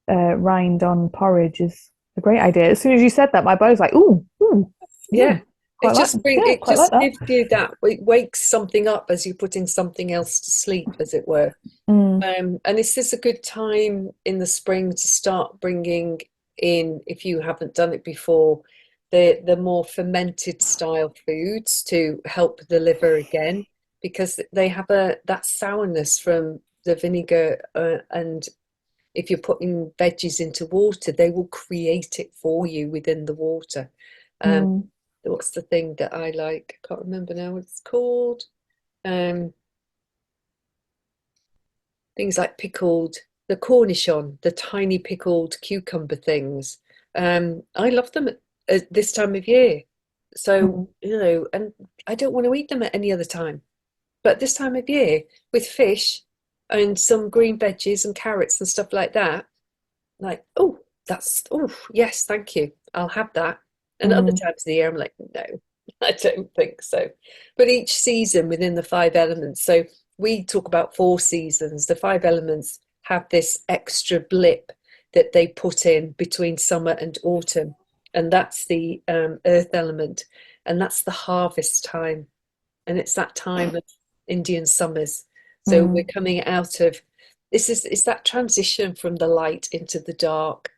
rind on porridge is a great idea. As soon as you said that, my body was like, ooh, ooh, Yeah. quite like, yeah, It quite like just that. gives you that, it wakes something up as you're putting something else to sleep, as it were. Mm, And this is a good time in the spring to start bringing in, if you haven't done it before, the more fermented style foods to help the liver again, because they have that sourness from the vinegar, and if you're putting veggies into water, they will create it for you within the water. Um, mm, what's the thing that I like? I can't remember now what it's called. Um, things like the cornichon, the tiny pickled cucumber things. I love them at this time of year. So, mm, and I don't want to eat them at any other time. But this time of year, with fish and some green veggies and carrots and stuff like that, like, oh, yes, thank you. I'll have that. And other mm, times of the year, I'm like, no, I don't think so. But each season within the five elements, so we talk about four seasons. The five elements have this extra blip that they put in between summer and autumn. And that's the earth element. And that's the harvest time. And it's that time of Indian summers. So we're mm, coming out of it's that transition from the light into the dark.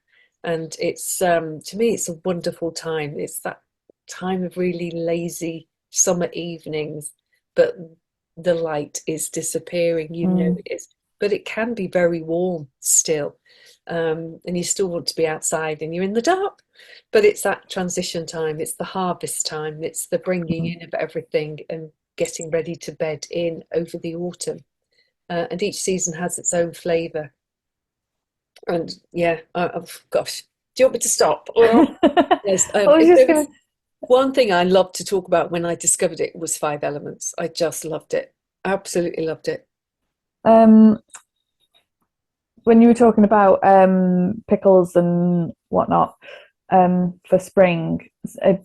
And it's to me it's a wonderful time. It's that time of really lazy summer evenings, but the light is disappearing, mm, it is. But it can be very warm still. And you still want to be outside and you're in the dark. But it's that transition time, it's the harvest time, it's the bringing mm. in of everything and getting ready to bed in over the autumn. And each season has its own flavour. And yeah, gosh, do you want me to stop? Well, yes. I was If just there gonna was one thing I loved to talk about when I discovered it was five elements. I just loved it. Absolutely loved it. um when you were talking about pickles and whatnot for spring, it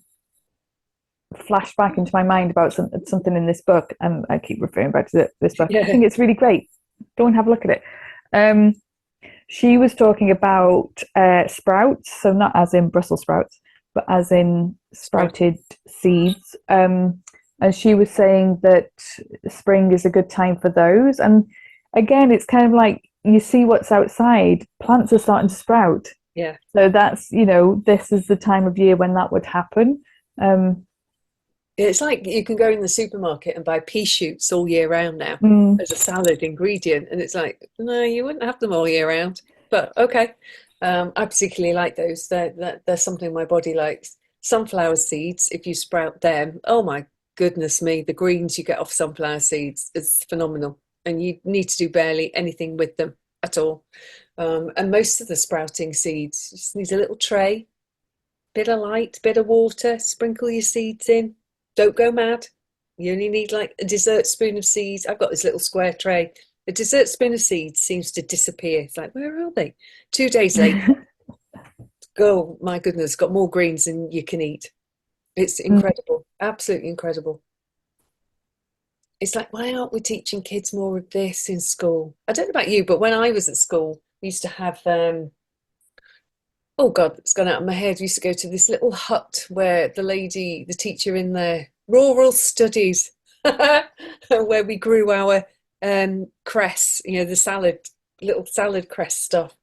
flashed back into my mind about something in this book, and I keep referring back to this book. I Yeah, think it's really great. Go and have a look at it. Um, she was talking about sprouts, so not as in Brussels sprouts, but as in sprouting. sprouted seeds. And she was saying that spring is a good time for those. And again, it's kind of like you see what's outside, plants are starting to sprout. Yeah. So that's, this is the time of year when that would happen. Um, It's like you can go in the supermarket and buy pea shoots all year round now mm, as a salad ingredient. And it's like, no, you wouldn't have them all year round. But okay. I particularly like those. They're something my body likes. Sunflower seeds, if you sprout them, oh my goodness me, the greens you get off sunflower seeds is phenomenal. And you need to do barely anything with them at all. And most of the sprouting seeds just need a little tray, bit of light, bit of water, sprinkle your seeds in. Don't go mad. You only need like a dessert spoon of seeds. I've got this little square tray. A dessert spoon of seeds seems to disappear. It's like, where are they? 2 days later, go, my goodness, got more greens than you can eat. It's incredible. Absolutely incredible. It's like, why aren't we teaching kids more of this in school? I don't know about you, but when I was at school, we used to have oh God, it's gone out of my head. We used to go to this little hut where the teacher in there, rural studies, where we grew our cress, the little salad cress stuff.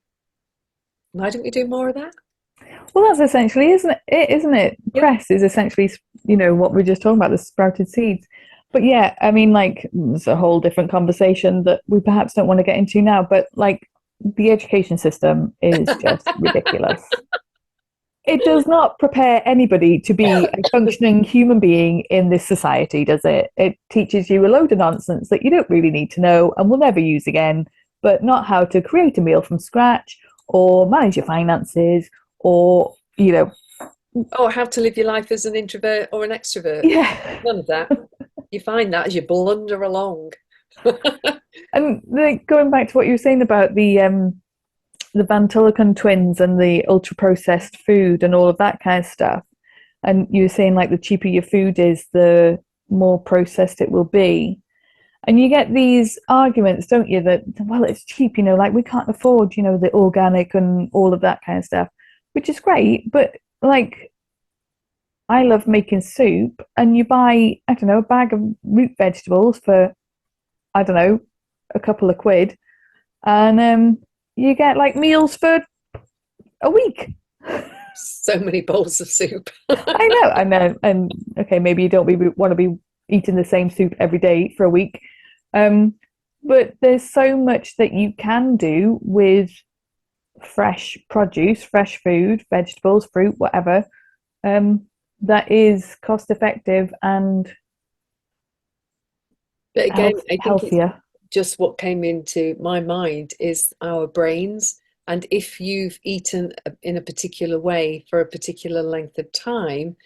Why don't we do more of that? well, that's essentially, isn't it? Yep. Cress is essentially, what we're just talking about, the sprouted seeds. But yeah, I mean, like, it's a whole different conversation that we perhaps don't want to get into now. But like, the education system is just ridiculous. It does not prepare anybody to be a functioning human being in this society, does it? It teaches you a load of nonsense that you don't really need to know and will never use again, but not how to create a meal from scratch or manage your finances or, Oh, how to live your life as an introvert or an extrovert. yeah. None of that. You find that as you blunder along. And like, going back to what you were saying about the Van Tulleken twins and the ultra processed food and all of that kind of stuff. And you were saying like the cheaper your food is, the more processed it will be. And you get these arguments, don't you, that, well, it's cheap, like we can't afford, the organic and all of that kind of stuff, which is great. But like, I love making soup, and you buy, I don't know, a bag of root vegetables for, I don't know, a couple of quid, and you get like meals for a week. So many bowls of soup. I know, and okay, maybe you don't want to be eating the same soup every day for a week, but there's so much that you can do with fresh produce, fresh food, vegetables, fruit, whatever, that is cost effective and But again, I think it's healthier. just what came into my mind is our brains. And if you've eaten in a particular way for a particular length of time,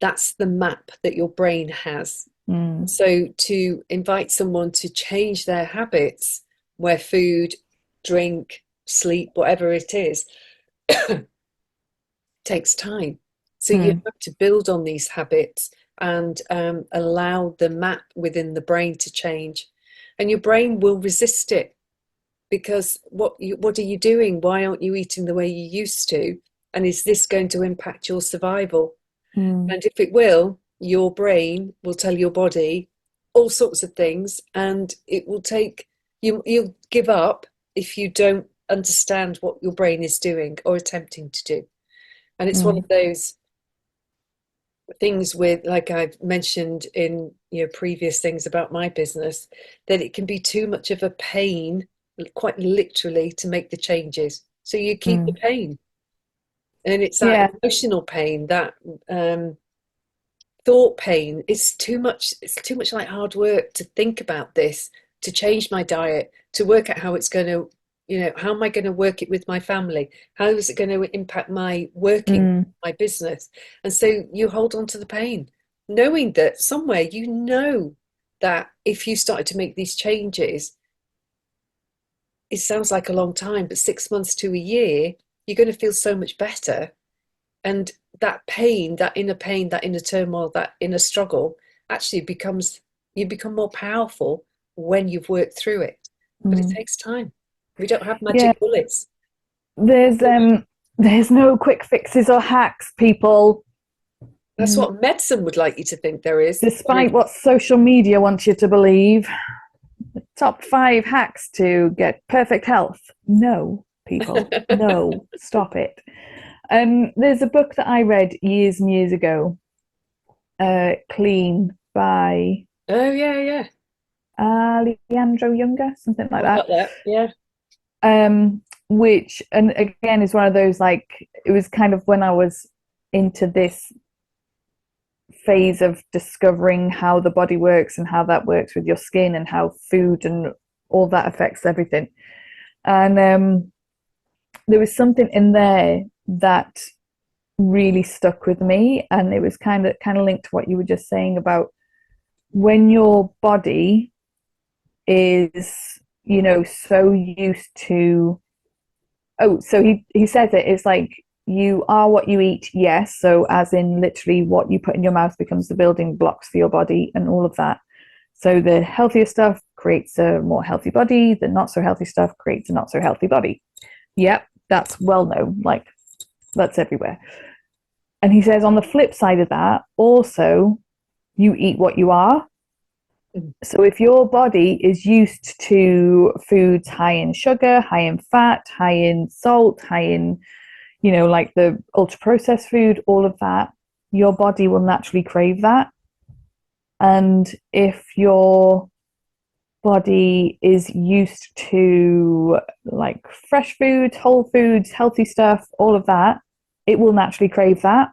that's the map that your brain has. Mm. So to invite someone to change their habits, where food, drink, sleep, whatever it is, takes time. So you Mm. have to build on these habits and allow the map within the brain to change. And your brain will resist it because what are you doing? Why aren't you eating the way you used to? And is this going to impact your survival? Mm. And if it will, your brain will tell your body all sorts of things, and it will take you'll give up if you don't understand what your brain is doing or attempting to do. And it's one Mm. of those things with, like I've mentioned in previous things about my business, that it can be too much of a pain, quite literally, to make the changes. So you keep the Mm. pain, and it's that Yeah. emotional pain, that thought pain. It's too much. It's too much like hard work to think about this, to change my diet, to work out how it's going to, how am I going to work it with my family? How is it going to impact my working, Mm. my business? And so you hold on to the pain, knowing that somewhere that if you started to make these changes, it sounds like a long time, but 6 months to a year, you're going to feel so much better. And that pain, that inner turmoil, that inner struggle actually you become more powerful when you've worked through it. But it Mm. takes time. We don't have Yeah. magic bullets. There's um there's no quick fixes or hacks, people. That's what medicine would like you to think there is. Despite what social media wants you to believe, top 5 hacks to get perfect health. No, people, no, stop it. There's a book that I read years and years ago, Clean by Oh yeah, yeah. Leandro Younger, something like I've that. got that. Yeah. Which, and again, is one of those, like, it was kind of when I was into this phase of discovering how the body works and how that works with your skin and how food and all that affects everything. And there was something in there that really stuck with me, and it was kind of linked to what you were just saying about when your body is, so used to. Oh, so he says it's like, you are what you eat, yes. So as in literally what you put in your mouth becomes the building blocks for your body and all of that. So the healthier stuff creates a more healthy body, the not so healthy stuff creates a not so healthy body. Yep, that's well known, like that's everywhere. And he says on the flip side of that, also, you eat what you are. Mm. So if your body is used to foods high in sugar, high in fat, high in salt, high in, like the ultra processed food, all of that, your body will naturally crave that. And if your body is used to like fresh foods, whole foods, healthy stuff, all of that, it will naturally crave that.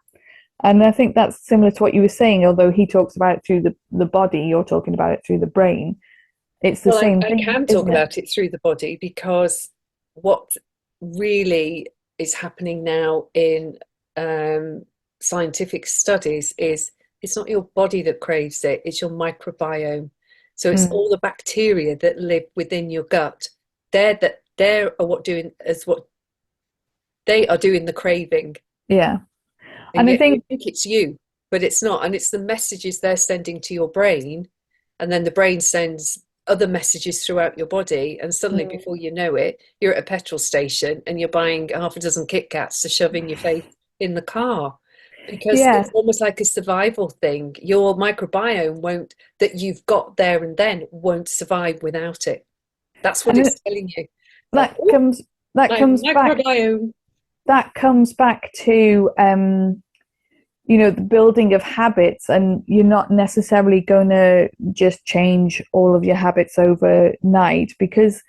And I think that's similar to what you were saying, although he talks about it through the body, you're talking about it through the brain. It's the Well, same I thing, can talk isn't it? about it through the body, because what really is happening now in scientific studies is it's not your body that craves it, it's your microbiome. So it's Mm, all the bacteria that live within your gut. They're what doing as what they are doing the craving, yeah. and And I yet you think think it's you. but it's not. And it's the messages they're sending to your brain, and then the brain sends other messages throughout your body, and suddenly, Mm. before you know it, you're at a petrol station and you're buying half a dozen Kit Kats to shove in your face in the car, because Yeah. it's almost like a survival thing. Your microbiome won't, that you've got there and then, won't survive without it. That's what And it's telling you. Like, that oh, comes that my comes back microbiome. that comes back to the building of habits, and you're not necessarily going to just change all of your habits overnight, because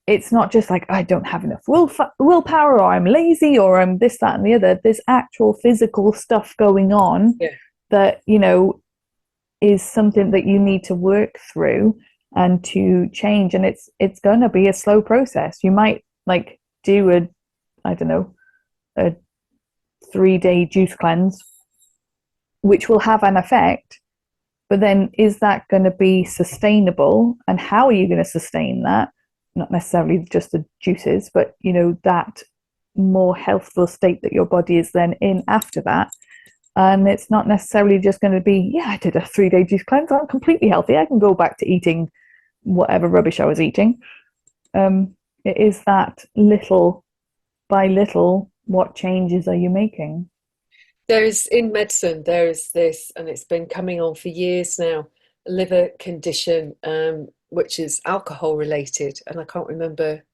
it's not just like I don't have enough willpower, or I'm lazy, or I'm this, that, and the other. There's actual physical stuff going on Yeah. that is something that you need to work through and to change, and it's going to be a slow process. You might like do a, I don't know, a 3-day juice cleanse, which will have an effect, but then is that going to be sustainable, and how are you going to sustain that? Not necessarily just the juices, but that more healthful state that your body is then in after that. And it's not necessarily just going to be, yeah, I did a 3-day juice cleanse, I'm completely healthy, I can go back to eating whatever rubbish I was eating. It is that little by little, what changes are you making? There's in medicine, there is this, and it's been coming on for years now, a liver condition, which is alcohol related, and I can't remember,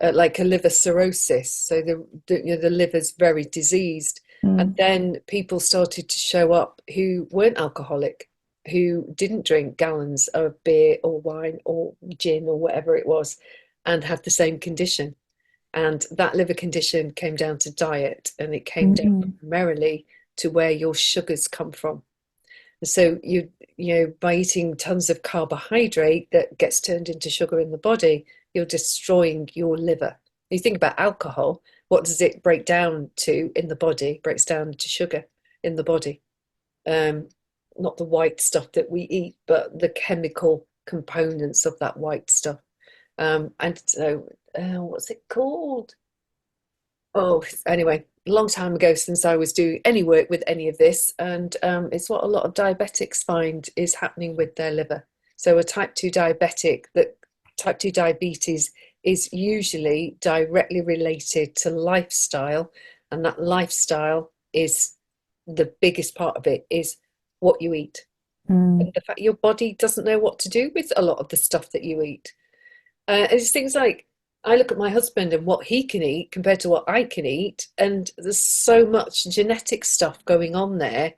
like a liver cirrhosis. So the liver's very diseased, and Mm. then people started to show up who weren't alcoholic, who didn't drink gallons of beer or wine or gin or whatever it was, and had the same condition. And that liver condition came down to diet, and it came down Mm. primarily to where your sugars come from. So by eating tons of carbohydrate that gets turned into sugar in the body, you're destroying your liver. You think about alcohol, what does it break down to in the body? It breaks down to sugar in the body. Um, Not the white stuff that we eat, but the chemical components of that white stuff. And so, what's it called? Oh, anyway, a long time ago since I was doing any work with any of this, and it's what a lot of diabetics find is happening with their liver. So a type 2 diabetic, that type 2 diabetes is usually directly related to lifestyle, and that lifestyle is the biggest part of it is what you eat. And Mm. the fact your body doesn't know what to do with a lot of the stuff that you eat. It's things like, I look at my husband and what he can eat compared to what I can eat, and there's so much genetic stuff going on there.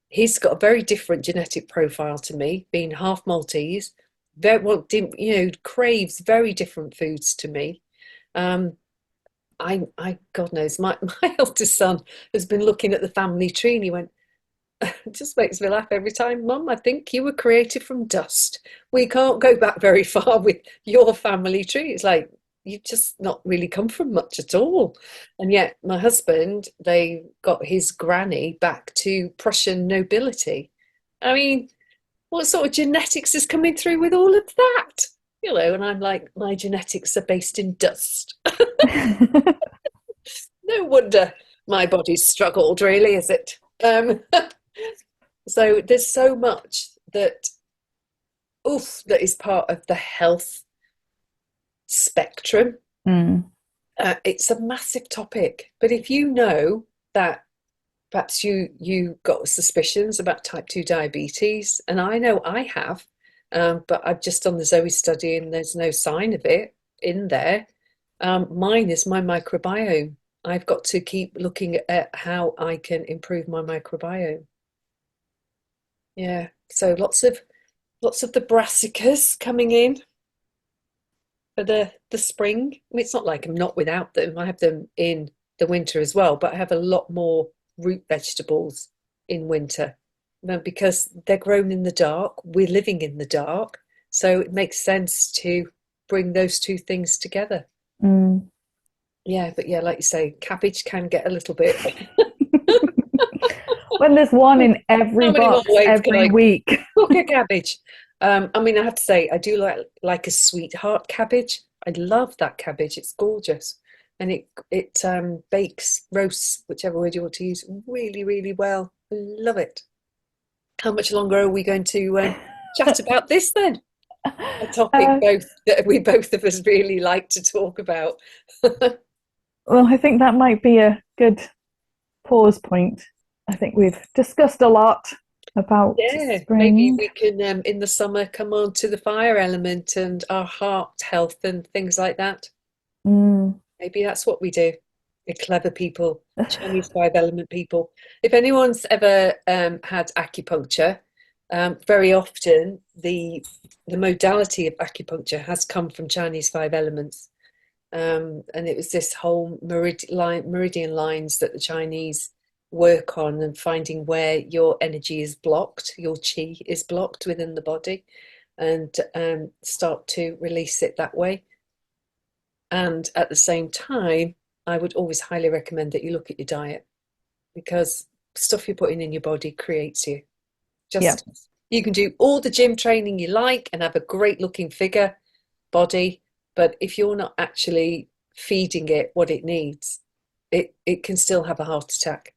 He's got a very different genetic profile to me, being half Maltese, very well, craves very different foods to me. Um, God knows, my eldest son has been looking at the family tree, and he went, it just makes me laugh every time. Mum, I think you were created from dust. We can't go back very far with your family tree. It's like, you've just not really come from much at all. And yet, my husband, they got his granny back to Prussian nobility. I mean, what sort of genetics is coming through with all of that? And I'm like, my genetics are based in dust. No wonder my body's struggled, really, is it? So there's so much that is part of the health spectrum. Mm. It's a massive topic, but if you know that perhaps you got suspicions about type 2 diabetes, and I know I have, but I've just done the Zoe study and there's no sign of it in there. Mine is my microbiome. I've got to keep looking at how I can improve my microbiome. Yeah, so lots of the brassicas coming in for the spring. I mean, it's not like I'm not without them. I have them in the winter as well, but I have a lot more root vegetables in winter. Because they're grown in the dark. We're living in the dark, so it makes sense to bring those two things together. Mm. Yeah, but yeah, like you say, cabbage can get a little bit. When there's one in every How many more box ways can every I week. cook a cabbage? I mean, I have to say, I do like a sweetheart cabbage. I love that cabbage. It's gorgeous, and it bakes, roasts, whichever word you want to use, really, really well. Love it. How much longer are we going to chat about this then? A topic Uh, both that we both of us really like to talk about. well, I think that might be a good pause point. I think we've discussed a lot about Yeah, maybe spring. we can in the summer come on to the fire element and our heart health and things like that. Mm. Maybe that's what we do. The clever people, Chinese five element people. If anyone's ever had acupuncture, very often the modality of acupuncture has come from Chinese five elements. And it was this whole meridian lines that the Chinese work on and finding where your energy is blocked, your chi is blocked within the body, and start to release it that way. And at the same time, I would always highly recommend that you look at your diet because stuff you're putting in your body creates you. Yeah. Just you can do all the gym training you like and have a great looking figure, body, but if you're not actually feeding it what it needs, it can still have a heart attack.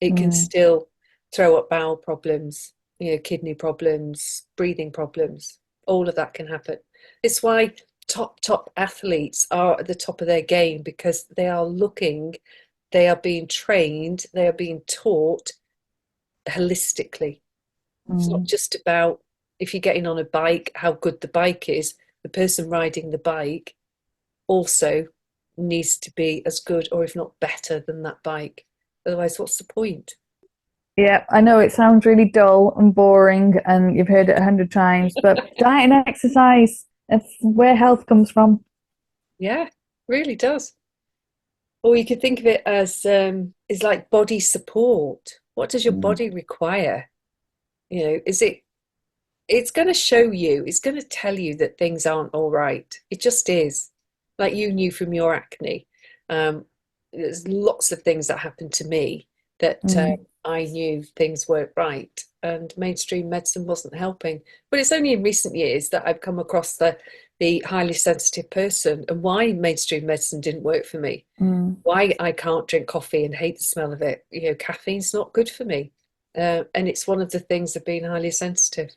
It can Mm. still throw up bowel problems, kidney problems, breathing problems. All of that can happen. It's why top athletes are at the top of their game because they are being trained, they are being taught holistically. It's not Mm. just about if you're getting on a bike, how good the bike is. The person riding the bike also needs to be as good or if not better than that bike. Otherwise, what's the point? Yeah, I know it sounds really dull and boring, and you've heard it 100 times, but diet and exercise, it's where health comes from. Yeah, really does. Or you could think of it as is like body support. What does your Mm. body require? Is it's going to show you, it's going to tell you that things aren't all right. It just is. Like you knew from your acne. Um, there's lots of things that happened to me that Mm. I knew things weren't right, and mainstream medicine wasn't helping. But it's only in recent years that I've come across the highly sensitive person and why mainstream medicine didn't work for me. Mm. Why I can't drink coffee and hate the smell of it. Caffeine's not good for me. And it's one of the things of being highly sensitive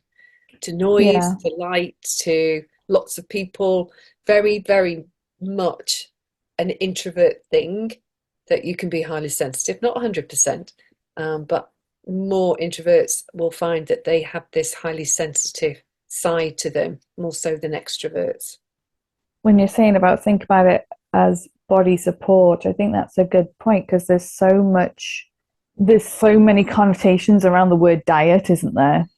to noise, Yeah. to light, to lots of people. Very, very much an introvert thing that you can be highly sensitive, not 100%, but more introverts will find that they have this highly sensitive side to them, more so than extroverts. When you're saying about think about it as body support, I think that's a good point because there's so many connotations around the word diet, isn't there?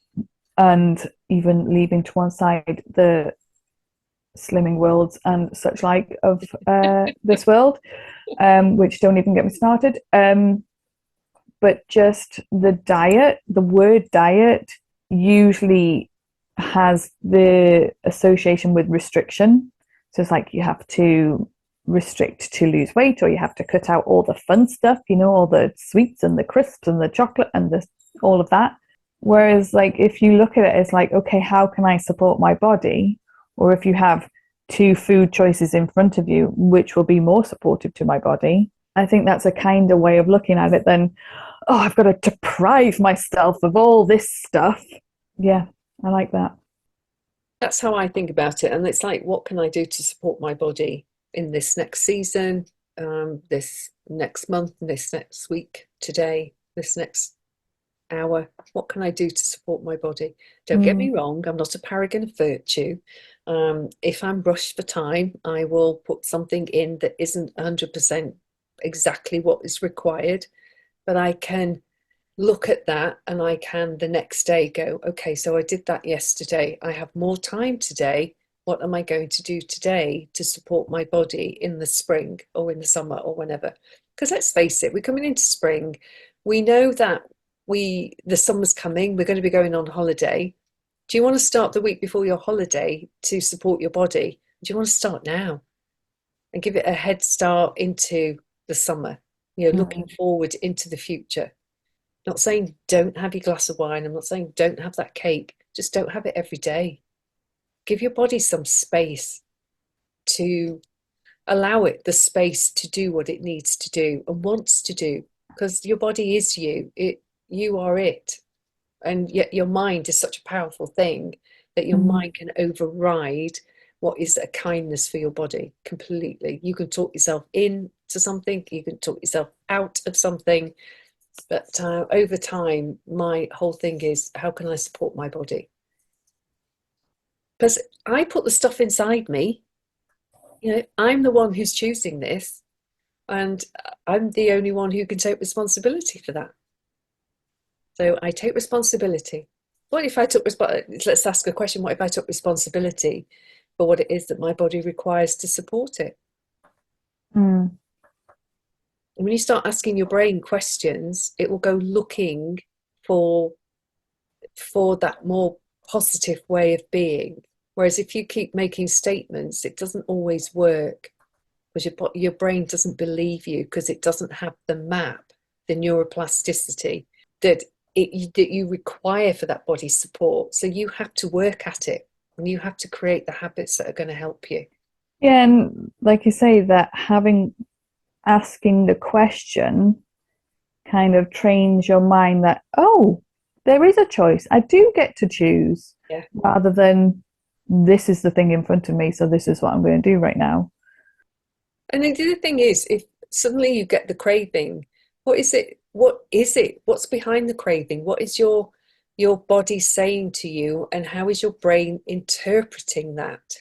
And even leaving to one side the slimming worlds and such like of this world, which don't even get me started. But just the word diet usually has the association with restriction. So it's like you have to restrict to lose weight, or you have to cut out all the fun stuff, all the sweets and the crisps and the chocolate and all of that. Whereas, like, if you look at it as like, okay, how can I support my body? Or if you have two food choices in front of you, which will be more supportive to my body? I think that's a kinder way of looking at it than, oh, I've got to deprive myself of all this stuff. Yeah, I like that. That's how I think about it. And it's like, what can I do to support my body in this next season, this next month, this next week, today, this next hour? What can I do to support my body? Don't get me Mm. wrong, I'm not a paragon of virtue. If I'm rushed for time, I will put something in that isn't 100% exactly what is required, but I can look at that and I can the next day go, okay, so I did that yesterday. I have more time today. What am I going to do today to support my body in the spring or in the summer or whenever? Because let's face it, we're coming into spring. We know that the summer's coming. We're going to be going on holiday. Do you want to start the week before your holiday to support your body? Do you want to start now and give it a head start into the summer? Looking Mm. forward into the future. Not saying don't have your glass of wine. I'm not saying don't have that cake. Just don't have it every day. Give your body some space to allow it the space to do what it needs to do and wants to do. Because your body is you. You are it. And yet your mind is such a powerful thing that your Mm. mind can override what is a kindness for your body completely. You can talk yourself into something, you can talk yourself out of something. But over time, my whole thing is, how can I support my body? Because I put the stuff inside me. I'm the one who's choosing this, and I'm the only one who can take responsibility for that. So I take responsibility. What if I took let's ask a question. What if I took responsibility for what it is that my body requires to support it? Mm. And when you start asking your brain questions, it will go looking for that more positive way of being. Whereas if you keep making statements, it doesn't always work because your brain doesn't believe you because it doesn't have the map, the neuroplasticity that that you require for that body support. So you have to work at it and you have to create the habits that are going to help you. Yeah, and like you say, that asking the question kind of trains your mind that, oh, there is a choice. I do get to choose, Yeah. rather than this is the thing in front of me, so this is what I'm going to do right now. And the other thing is, if suddenly you get the craving, what is it? What is it? What's behind the craving? What is your body saying to you, and how is your brain interpreting that?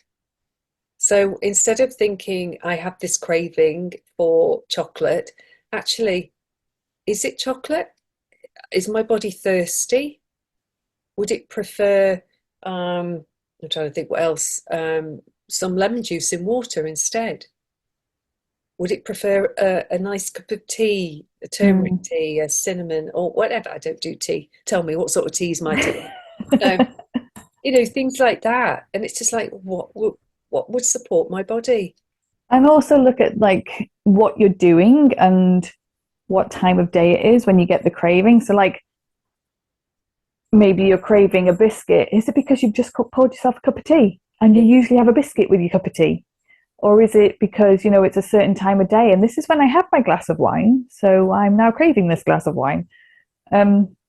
So instead of thinking, I have this craving for chocolate, actually, is it chocolate? Is my body thirsty? Would it prefer, I'm trying to think what else, some lemon juice in water instead? Would it prefer a nice cup of tea, a turmeric Mm. tea, a cinnamon, or whatever? I don't do tea. Tell me, what sort of teas might it like? Things like that. And it's just like, what would support my body? And also look at like what you're doing and what time of day it is when you get the craving. So like maybe you're craving a biscuit. Is it because you've just poured yourself a cup of tea and you usually have a biscuit with your cup of tea? Or is it because, it's a certain time of day and this is when I have my glass of wine, so I'm now craving this glass of wine?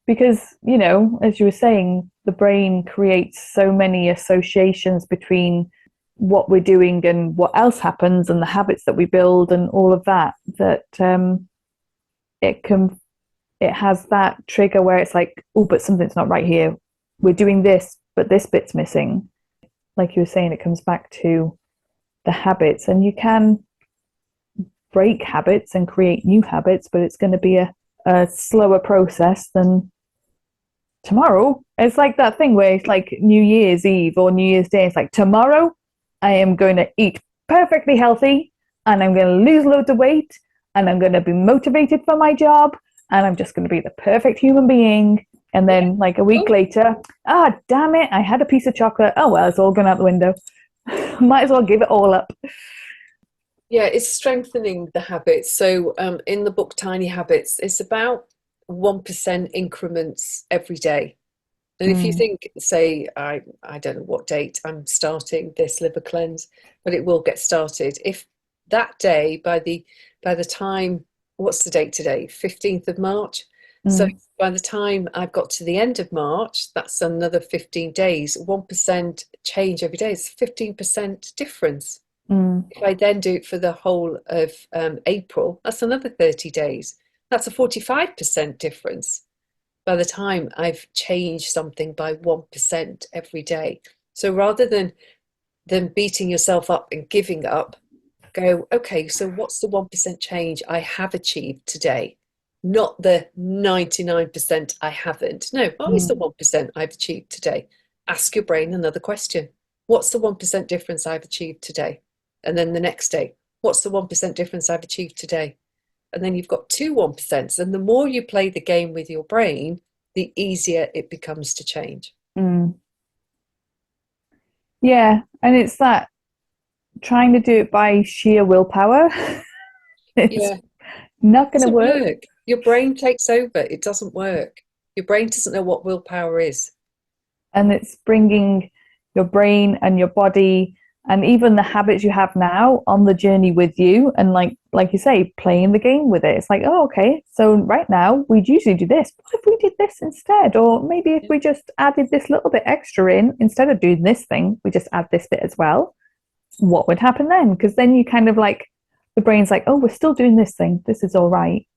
Because, as you were saying, the brain creates so many associations between what we're doing and what else happens and the habits that we build and all of that, that it can it has that trigger where it's like, oh, but something's not right here. We're doing this, but this bit's missing. Like you were saying, it comes back to the habits, and you can break habits and create new habits, but it's going to be a slower process than tomorrow. It's like that thing where it's like New Year's Eve or New Year's Day. It's like, tomorrow I am going to eat perfectly healthy and I'm going to lose loads of weight and I'm going to be motivated for my job and I'm just going to be the perfect human being. And then, like a week Oh, later, damn it, I had a piece of chocolate. Oh, well, it's all gone out the window. Might as well give it all up. yeah, it's strengthening the habits. So in the book Tiny Habits, it's about 1% increments every day. And if you Mm, think, say, I don't know what date I'm starting this liver cleanse, but it will get started. If that day, by the time, what's the date today? 15th of March. So mm, by the time I've got to the end of March, that's another 15 days. 1% change every day is 15% difference. mm, If I then do it for the whole of April, that's another 30 days. That's a 45% difference by the time I've changed something by 1% every day. So rather than beating yourself up and giving up, go, okay, so what's the 1% change I have achieved today? Not the 99% I haven't. No, what is the mm, 1% I've achieved today? Ask your brain another question. What's the 1% difference I've achieved today? And then the next day, what's the 1% difference I've achieved today? And then you've got two 1%. And the more you play the game with your brain, the easier it becomes to change. mm. Yeah, and it's that trying to do it by sheer willpower. It's Yeah, it not going to doesn't work. work. Your brain takes over. It doesn't work. Your brain doesn't know what willpower is. And it's bringing your brain and your body And even the habits you have now on the journey with you, and like you say, playing the game with it. It's like, oh, okay, so right now we'd usually do this. What if we did this instead? Or maybe if we just added this little bit extra in, instead of doing this thing, we just add this bit as well. What would happen then? Because then you kind of like, the brain's like, oh, we're still doing this thing. This is all right.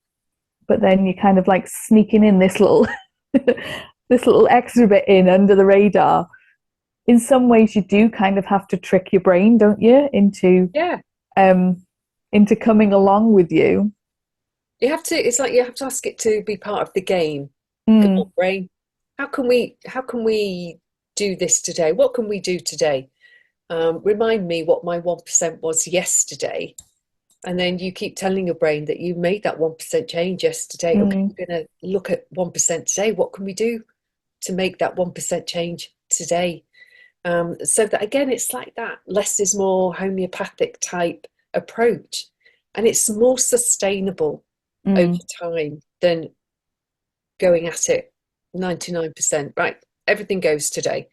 But then you kind of like sneaking in this little this little extra bit in under the radar. In some ways you do kind of have to trick your brain, don't you, Yeah. into coming along with you. You have to, it's like you have to ask it to be part of the game. Come on, Mm, brain. How can we do this today? What can we do today? Remind me what my 1% was yesterday. And then you keep telling your brain that you made that 1% change yesterday. Okay, mm, we're going to look at 1% today. What can we do to make that 1% change today? So that again, it's like that less is more homeopathic type approach. And it's more sustainable over mm, time than going at it 99%. Right, everything goes today.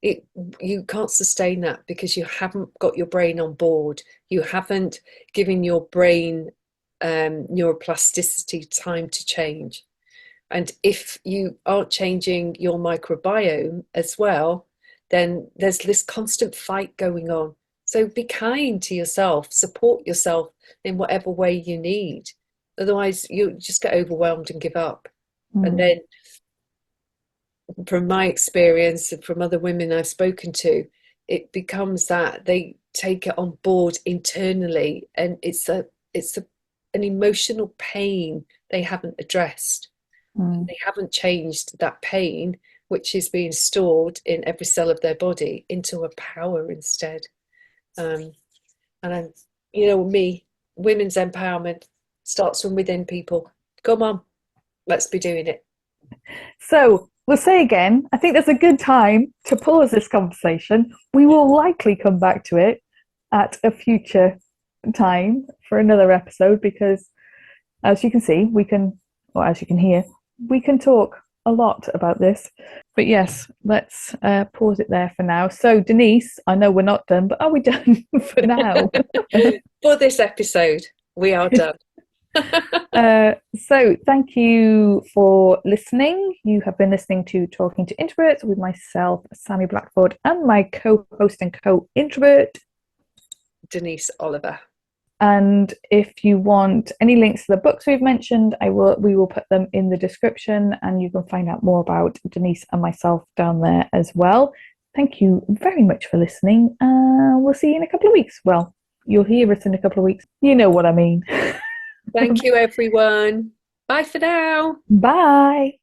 It, you can't sustain that because you haven't got your brain on board. You haven't given your brain neuroplasticity time to change. And if you aren't changing your microbiome as well, then there's this constant fight going on. So be kind to yourself, support yourself in whatever way you need. Otherwise, you just get overwhelmed and give up. And mm, then, from my experience and from other women I've spoken to, it becomes that they take it on board internally, and it's an emotional pain they haven't addressed. mm. They haven't changed that pain, which is being stored in every cell of their body, into a power instead. Um, and I'm, me, women's empowerment starts from within people. Come on, let's be doing it. So we'll say again, I think there's a good time to pause this conversation. We will likely come back to it at a future time for another episode because, as you can see, or as you can hear, we can talk a lot about this. But yes, let's pause it there for now. So, Denise, I know we're not done, but are we done for now? For this episode, we are done. So, thank you for listening. You have been listening to Talking to Introverts with myself, Sami Blackford, and my co host and co introvert. Denise Oliver. And if you want any links to the books we've mentioned, we will put them in the description, and you can find out more about Denise and myself down there as well. Thank you very much for listening. We'll see you in a couple of weeks. Well, you'll hear us in a couple of weeks. You know what I mean. Thank you, everyone. Bye for now. Bye.